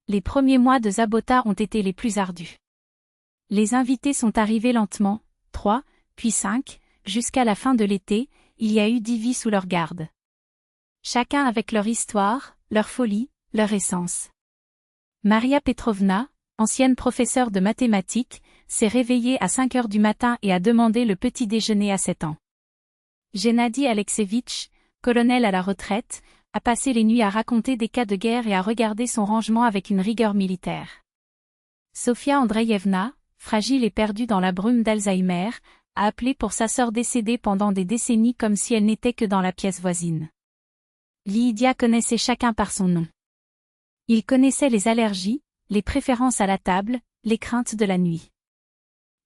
Les premiers mois de Zabota ont été les plus ardus. Les invités sont arrivés lentement, 3, puis 5, jusqu'à la fin de l'été, il y a eu 10 vies sous leur garde. Chacun avec leur histoire, leur folie, leur essence. Maria Petrovna, ancienne professeure de mathématiques, s'est réveillée à 5 heures du matin et a demandé le petit déjeuner à 7 ans. Gennady Alexevitch, colonel à la retraite, a passé les nuits à raconter des cas de guerre et à regarder son rangement avec une rigueur militaire. Sofia Andreïevna, fragile et perdue dans la brume d'Alzheimer, a appelé pour sa sœur décédée pendant des décennies comme si elle n'était que dans la pièce voisine. Lydia connaissait chacun par son nom. Il connaissait les allergies, les préférences à la table, les craintes de la nuit.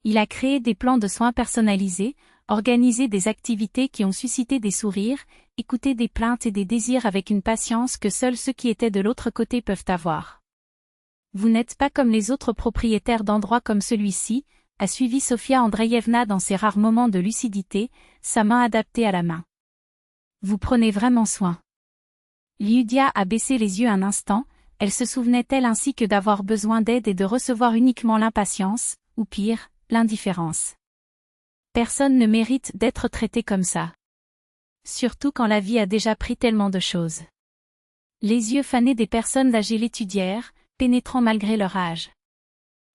Il a créé des plans de soins personnalisés, organisé des activités qui ont suscité des sourires, écouté des plaintes et des désirs avec une patience que seuls ceux qui étaient de l'autre côté peuvent avoir. Vous n'êtes pas comme les autres propriétaires d'endroits comme celui-ci, a suivi Sofia Andreïevna dans ses rares moments de lucidité, sa main adaptée à la main. Vous prenez vraiment soin. Lydia a baissé les yeux un instant, elle se souvenait-elle ainsi que d'avoir besoin d'aide et de recevoir uniquement l'impatience, ou pire, l'indifférence. Personne ne mérite d'être traité comme ça. Surtout quand la vie a déjà pris tellement de choses. Les yeux fanés des personnes âgées l'étudièrent, pénétrant malgré leur âge.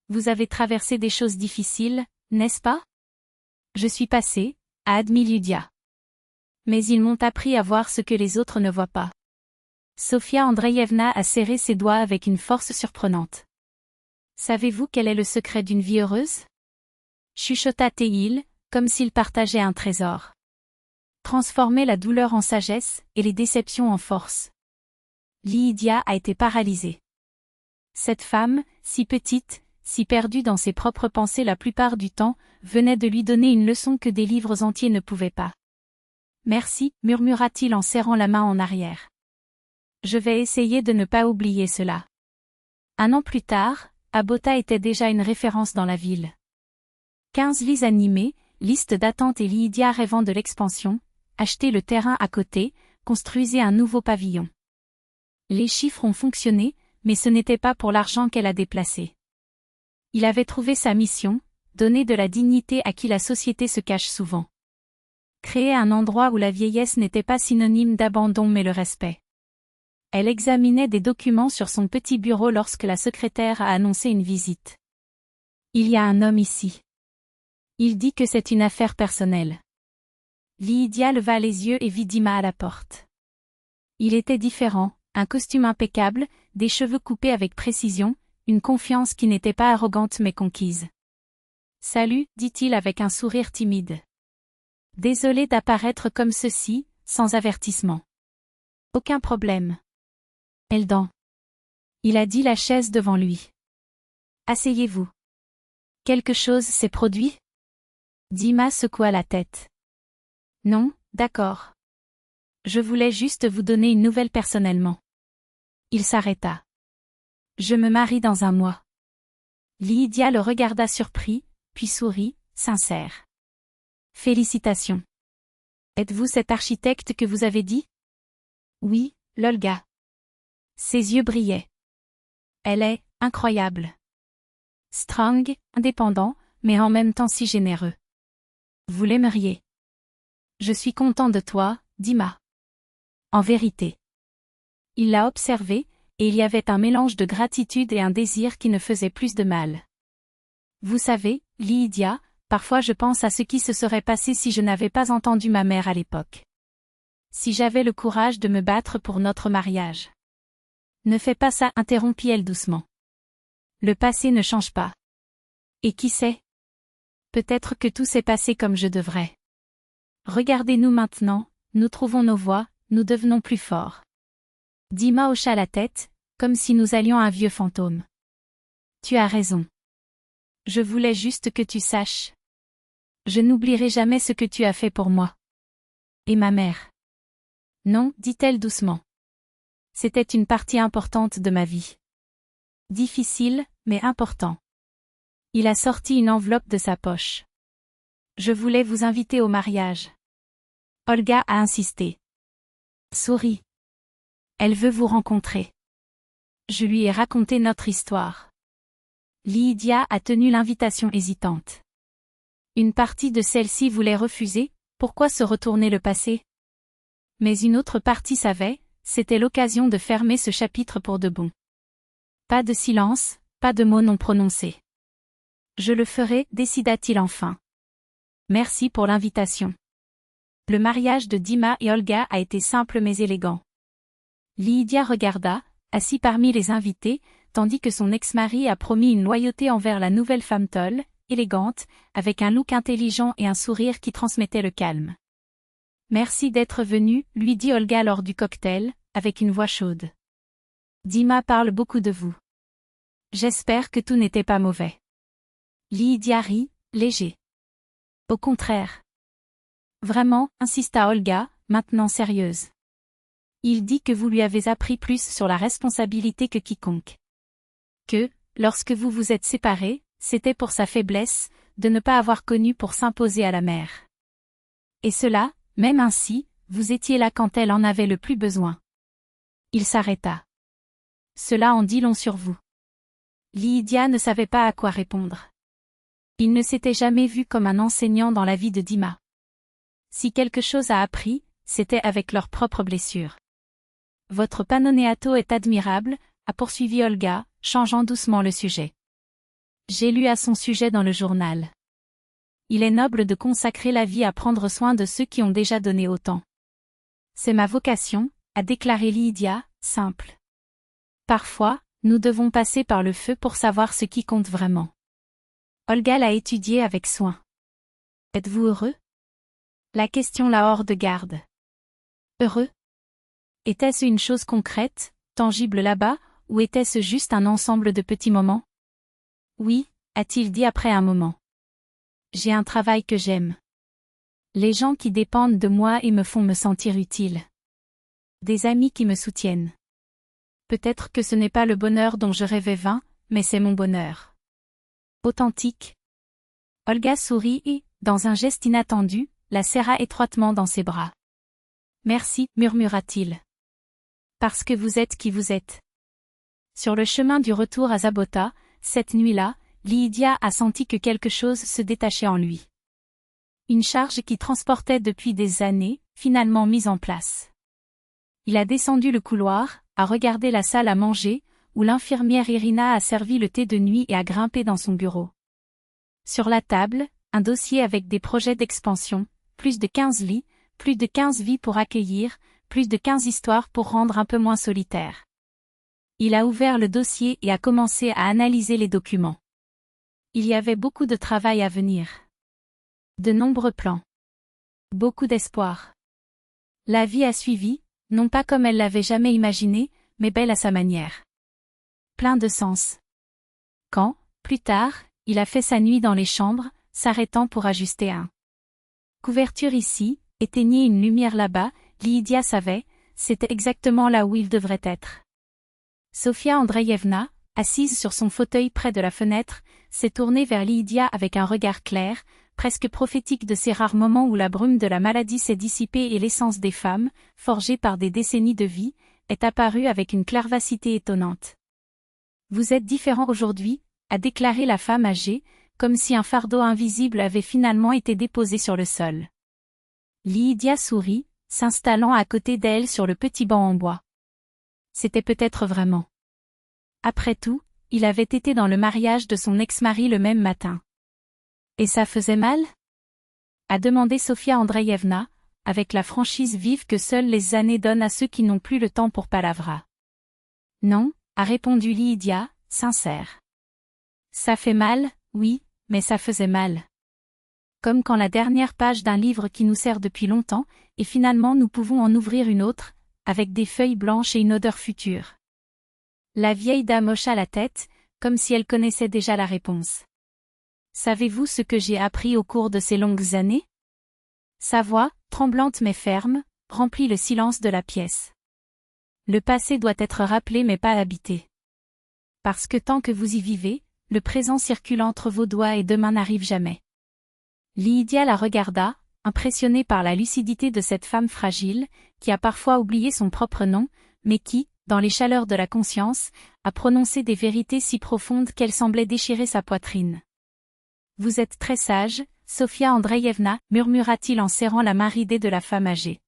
Vous avez traversé des choses difficiles, n'est-ce pas? Je suis passée, a admis Lydia. Mais ils m'ont appris à voir ce que les autres ne voient pas. Sofia Andreïevna a serré ses doigts avec une force surprenante. Savez-vous quel est le secret d'une vie heureuse? Chuchota Théil, comme s'il partageait un trésor. Transformer la douleur en sagesse et les déceptions en force. Lydia a été paralysée. Cette femme, si petite, si perdue dans ses propres pensées la plupart du temps, venait de lui donner une leçon que des livres entiers ne pouvaient pas. Merci, murmura-t-il en serrant la main en arrière. Je vais essayer de ne pas oublier cela. 1 an plus tard, Abota était déjà une référence dans la ville. 15 lits animés, liste d'attente et Lydia rêvant de l'expansion, achetez le terrain à côté, construisez un nouveau pavillon. Les chiffres ont fonctionné, mais ce n'était pas pour l'argent qu'elle a déplacé. Il avait trouvé sa mission, donner de la dignité à qui la société se cache souvent. Créer un endroit où la vieillesse n'était pas synonyme d'abandon mais le respect. Elle examinait des documents sur son petit bureau lorsque la secrétaire a annoncé une visite. Il y a un homme ici. Il dit que c'est une affaire personnelle. Lydia leva les yeux et vit Dima à la porte. Il était différent, un costume impeccable, des cheveux coupés avec précision, une confiance qui n'était pas arrogante mais conquise. Salut, dit-il avec un sourire timide. Désolé d'apparaître comme ceci, sans avertissement. Aucun problème. Eldan. Il a dit la chaise devant lui. Asseyez-vous. Quelque chose s'est produit? Dima secoua la tête. Non, d'accord. Je voulais juste vous donner une nouvelle personnellement. Il s'arrêta. Je me marie dans 1 mois. Lydia le regarda surpris, puis sourit, sincère. Félicitations. Êtes-vous cet architecte que vous avez dit? Oui, l'Olga. Ses yeux brillaient. Elle est incroyable. Strong, indépendant, mais en même temps si généreux. Vous l'aimeriez. Je suis content de toi, Dima. En vérité. Il l'a observé, et il y avait un mélange de gratitude et un désir qui ne faisait plus de mal. Vous savez, Lydia, parfois je pense à ce qui se serait passé si je n'avais pas entendu ma mère à l'époque. Si j'avais le courage de me battre pour notre mariage. Ne fais pas ça, interrompit-elle doucement. Le passé ne change pas. Et qui sait? Peut-être que tout s'est passé comme je devrais. Regardez-nous maintenant, nous trouvons nos voies, nous devenons plus forts. Dima hocha la tête, comme si nous allions à un vieux fantôme. Tu as raison. Je voulais juste que tu saches. Je n'oublierai jamais ce que tu as fait pour moi. Et ma mère. Non, dit-elle doucement. C'était une partie importante de ma vie. Difficile, mais important. Il a sorti une enveloppe de sa poche. Je voulais vous inviter au mariage. Olga a insisté. Souris. Elle veut vous rencontrer. Je lui ai raconté notre histoire. Lydia a tenu l'invitation hésitante. Une partie de celle-ci voulait refuser, pourquoi se retourner le passé? Mais une autre partie savait, c'était l'occasion de fermer ce chapitre pour de bon. Pas de silence, pas de mots non prononcés. Je le ferai, décida-t-il enfin. Merci pour l'invitation. Le mariage de Dima et Olga a été simple mais élégant. Lydia regarda, assis parmi les invités, tandis que son ex-mari a promis une loyauté envers la nouvelle femme tolle, élégante, avec un look intelligent et un sourire qui transmettait le calme. Merci d'être venu, lui dit Olga lors du cocktail, avec une voix chaude. Dima parle beaucoup de vous. J'espère que tout n'était pas mauvais. Lydia rit, léger. Au contraire. Vraiment, insista Olga, maintenant sérieuse. Il dit que vous lui avez appris plus sur la responsabilité que quiconque. Que, lorsque vous vous êtes séparés, c'était pour sa faiblesse, de ne pas avoir connu pour s'imposer à la mère. Et cela, même ainsi, vous étiez là quand elle en avait le plus besoin. Il s'arrêta. Cela en dit long sur vous. Lydia ne savait pas à quoi répondre. Il ne s'était jamais vu comme un enseignant dans la vie de Dima. Si quelque chose a appris, c'était avec leurs propres blessures. Votre panonéato est admirable, a poursuivi Olga, changeant doucement le sujet. J'ai lu à son sujet dans le journal. Il est noble de consacrer la vie à prendre soin de ceux qui ont déjà donné autant. C'est ma vocation, a déclaré Lydia, simple. Parfois, nous devons passer par le feu pour savoir ce qui compte vraiment. Olga l'a étudié avec soin. Êtes-vous heureux? La question l'a hors de garde. Heureux? Était-ce une chose concrète, tangible là-bas, ou était-ce juste un ensemble de petits moments? Oui, a-t-il dit après un moment. J'ai un travail que j'aime. Les gens qui dépendent de moi et me font me sentir utile. Des amis qui me soutiennent. Peut-être que ce n'est pas le bonheur dont je rêvais vain, mais c'est mon bonheur. Authentique. Olga sourit et, dans un geste inattendu, la serra étroitement dans ses bras. Merci, murmura-t-il. Parce que vous êtes qui vous êtes. Sur le chemin du retour à Zabota, cette nuit-là, Lydia a senti que quelque chose se détachait en lui. Une charge qui transportait depuis des années, finalement mise en place. Il a descendu le couloir, a regardé la salle à manger, où l'infirmière Irina a servi le thé de nuit et a grimpé dans son bureau. Sur la table, un dossier avec des projets d'expansion, plus de 15 lits, plus de 15 vies pour accueillir, plus de 15 histoires pour rendre un peu moins solitaire. Il a ouvert le dossier et a commencé à analyser les documents. Il y avait beaucoup de travail à venir. De nombreux plans. Beaucoup d'espoir. La vie a suivi, non pas comme elle l'avait jamais imaginé, mais belle à sa manière. Plein de sens. Quand, plus tard, il a fait sa nuit dans les chambres, s'arrêtant pour ajuster un couverture ici, éteignait une lumière là-bas, Lydia savait, c'était exactement là où il devrait être. Sofia Andreïevna, assise sur son fauteuil près de la fenêtre, s'est tournée vers Lydia avec un regard clair, presque prophétique de ces rares moments où la brume de la maladie s'est dissipée et l'essence des femmes, forgée par des décennies de vie, est apparue avec une clarvacité étonnante. Vous êtes différent aujourd'hui, a déclaré la femme âgée, comme si un fardeau invisible avait finalement été déposé sur le sol. Lydia sourit, s'installant à côté d'elle sur le petit banc en bois. C'était peut-être vraiment. Après tout, il avait été dans le mariage de son ex-mari le même matin. Et ça faisait mal? A demandé Sofia Andreïevna, avec la franchise vive que seules les années donnent à ceux qui n'ont plus le temps pour palavra. Non, a répondu Lydia, sincère. Ça fait mal, oui, mais ça faisait mal. Comme quand la dernière page d'un livre qui nous sert depuis longtemps, et finalement nous pouvons en ouvrir une autre, avec des feuilles blanches et une odeur future. La vieille dame hocha la tête, comme si elle connaissait déjà la réponse. Savez-vous ce que j'ai appris au cours de ces longues années? Sa voix, tremblante mais ferme, remplit le silence de la pièce. Le passé doit être rappelé mais pas habité. Parce que tant que vous y vivez, le présent circule entre vos doigts et demain n'arrive jamais. Lydia la regarda, impressionnée par la lucidité de cette femme fragile, qui a parfois oublié son propre nom, mais qui, dans les chaleurs de la conscience, a prononcé des vérités si profondes qu'elles semblaient déchirer sa poitrine. Vous êtes très sage, Sofia Andreïevna, murmura-t-il en serrant la main ridée de la femme âgée.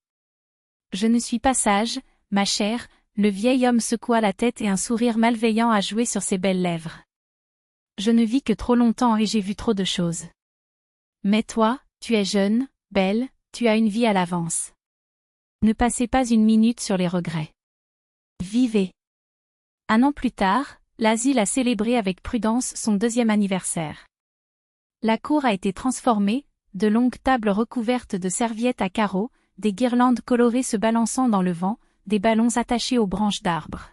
Je ne suis pas sage, ma chère, le vieil homme secoua la tête et un sourire malveillant a joué sur ses belles lèvres. Je ne vis que trop longtemps et j'ai vu trop de choses. Mais toi, tu es jeune, belle, tu as une vie à l'avance. Ne passez pas une minute sur les regrets. Vivez. 1 an plus tard, l'asile a célébré avec prudence son 2e anniversaire. La cour a été transformée, de longues tables recouvertes de serviettes à carreaux, des guirlandes colorées se balançant dans le vent, des ballons attachés aux branches d'arbres.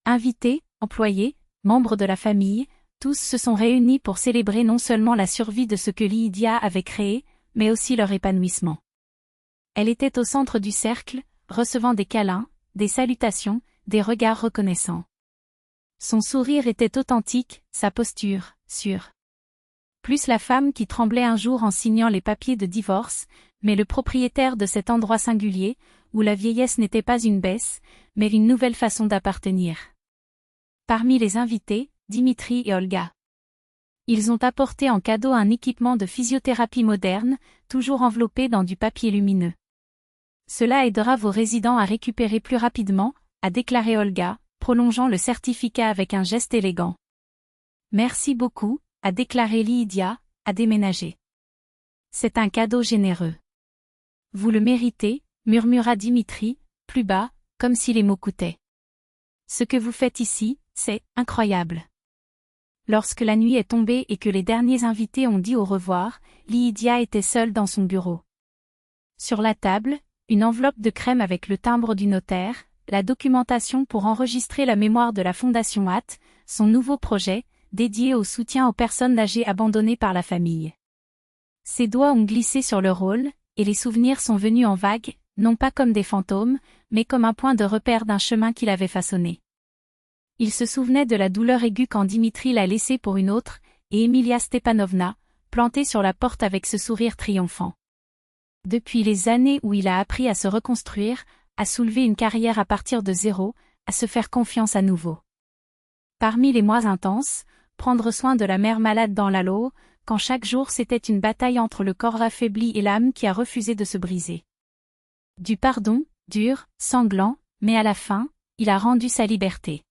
Invités, employés, membres de la famille, tous se sont réunis pour célébrer non seulement la survie de ce que Lydia avait créé, mais aussi leur épanouissement. Elle était au centre du cercle, recevant des câlins, des salutations, des regards reconnaissants. Son sourire était authentique, sa posture, sûre. Plus la femme qui tremblait un jour en signant les papiers de divorce, mais le propriétaire de cet endroit singulier, où la vieillesse n'était pas une baisse, mais une nouvelle façon d'appartenir. Parmi les invités, Dimitri et Olga. Ils ont apporté en cadeau un équipement de physiothérapie moderne, toujours enveloppé dans du papier lumineux. Cela aidera vos résidents à récupérer plus rapidement, a déclaré Olga, prolongeant le certificat avec un geste élégant. Merci beaucoup, a déclaré Lydia, à déménager. C'est un cadeau généreux. Vous le méritez, murmura Dimitri, plus bas, comme si les mots coûtaient. Ce que vous faites ici, c'est incroyable. Lorsque la nuit est tombée et que les derniers invités ont dit au revoir, Lydia était seule dans son bureau. Sur la table, une enveloppe de crème avec le timbre du notaire, la documentation pour enregistrer la mémoire de la Fondation HAT, son nouveau projet, dédié au soutien aux personnes âgées abandonnées par la famille. Ses doigts ont glissé sur le rôle, et les souvenirs sont venus en vagues, non pas comme des fantômes, mais comme un point de repère d'un chemin qu'il avait façonné. Il se souvenait de la douleur aiguë quand Dimitri l'a laissé pour une autre, et Emilia Stepanovna, plantée sur la porte avec ce sourire triomphant. Depuis les années où il a appris à se reconstruire, à soulever une carrière à partir de zéro, à se faire confiance à nouveau. Parmi les mois intenses, prendre soin de la mère malade dans l'halo, quand chaque jour c'était une bataille entre le corps affaibli et l'âme qui a refusé de se briser. Du pardon, dur, sanglant, mais à la fin, il a rendu sa liberté.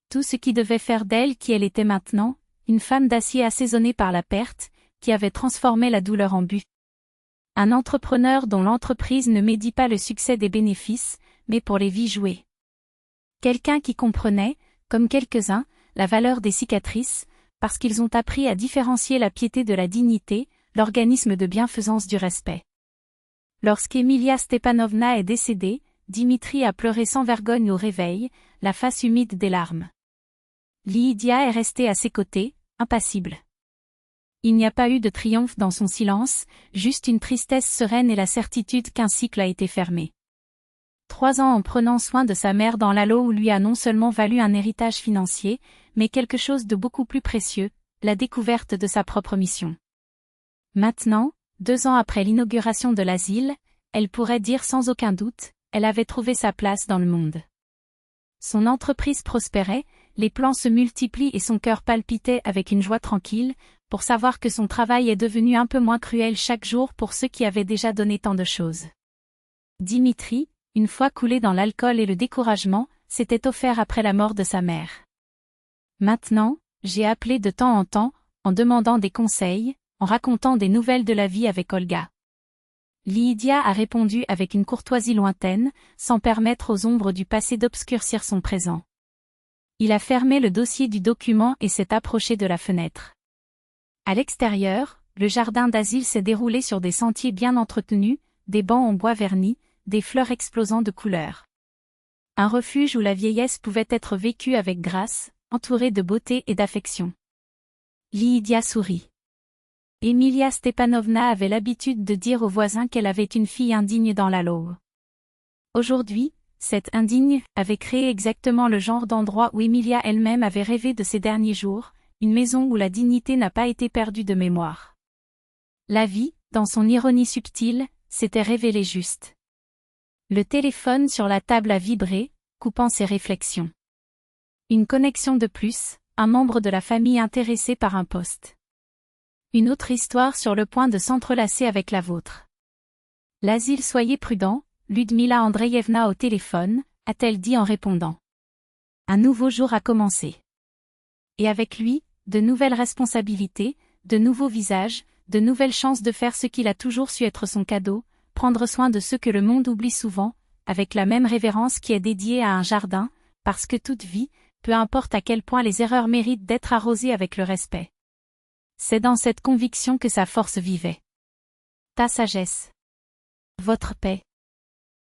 Tout ce qui devait faire d'elle qui elle était maintenant, une femme d'acier assaisonnée par la perte, qui avait transformé la douleur en but. Un entrepreneur dont l'entreprise ne médit pas le succès des bénéfices, mais pour les vies jouées. Quelqu'un qui comprenait, comme quelques-uns, la valeur des cicatrices, parce qu'ils ont appris à différencier la piété de la dignité, l'organisme de bienfaisance du respect. Lorsqu'Emilia Stepanovna est décédée, Dimitri a pleuré sans vergogne au réveil, la face humide des larmes. Lydia est restée à ses côtés, impassible. Il n'y a pas eu de triomphe dans son silence, juste une tristesse sereine et la certitude qu'un cycle a été fermé. 3 ans en prenant soin de sa mère dans l'halo lui a non seulement valu un héritage financier, mais quelque chose de beaucoup plus précieux, la découverte de sa propre mission. Maintenant, 2 ans après l'inauguration de l'asile, elle pourrait dire sans aucun doute, elle avait trouvé sa place dans le monde. Son entreprise prospérait, les plans se multiplient et son cœur palpitait avec une joie tranquille, pour savoir que son travail est devenu un peu moins cruel chaque jour pour ceux qui avaient déjà donné tant de choses. Dimitri, une fois coulé dans l'alcool et le découragement, s'était offert après la mort de sa mère. Maintenant, j'ai appelé de temps en temps, en demandant des conseils, en racontant des nouvelles de la vie avec Olga. Lydia a répondu avec une courtoisie lointaine, sans permettre aux ombres du passé d'obscurcir son présent. Il a fermé le dossier du document et s'est approché de la fenêtre. À l'extérieur, le jardin d'asile s'est déroulé sur des sentiers bien entretenus, des bancs en bois verni, des fleurs explosant de couleurs. Un refuge où la vieillesse pouvait être vécue avec grâce, entourée de beauté et d'affection. Lydia sourit. Emilia Stepanovna avait l'habitude de dire aux voisins qu'elle avait une fille indigne dans l'halo. Aujourd'hui, cette indigne avait créé exactement le genre d'endroit où Emilia elle-même avait rêvé de ses derniers jours, une maison où la dignité n'a pas été perdue de mémoire. La vie, dans son ironie subtile, s'était révélée juste. Le téléphone sur la table a vibré, coupant ses réflexions. Une connexion de plus, un membre de la famille intéressé par un poste. Une autre histoire sur le point de s'entrelacer avec la vôtre. L'asile soyez prudent, Ludmila Andreevna au téléphone, a-t-elle dit en répondant. Un nouveau jour a commencé. Et avec lui, de nouvelles responsabilités, de nouveaux visages, de nouvelles chances de faire ce qu'il a toujours su être son cadeau, prendre soin de ceux que le monde oublie souvent, avec la même révérence qui est dédiée à un jardin, parce que toute vie, peu importe à quel point les erreurs méritent d'être arrosées avec le respect. C'est dans cette conviction que sa force vivait. Ta sagesse. Votre paix.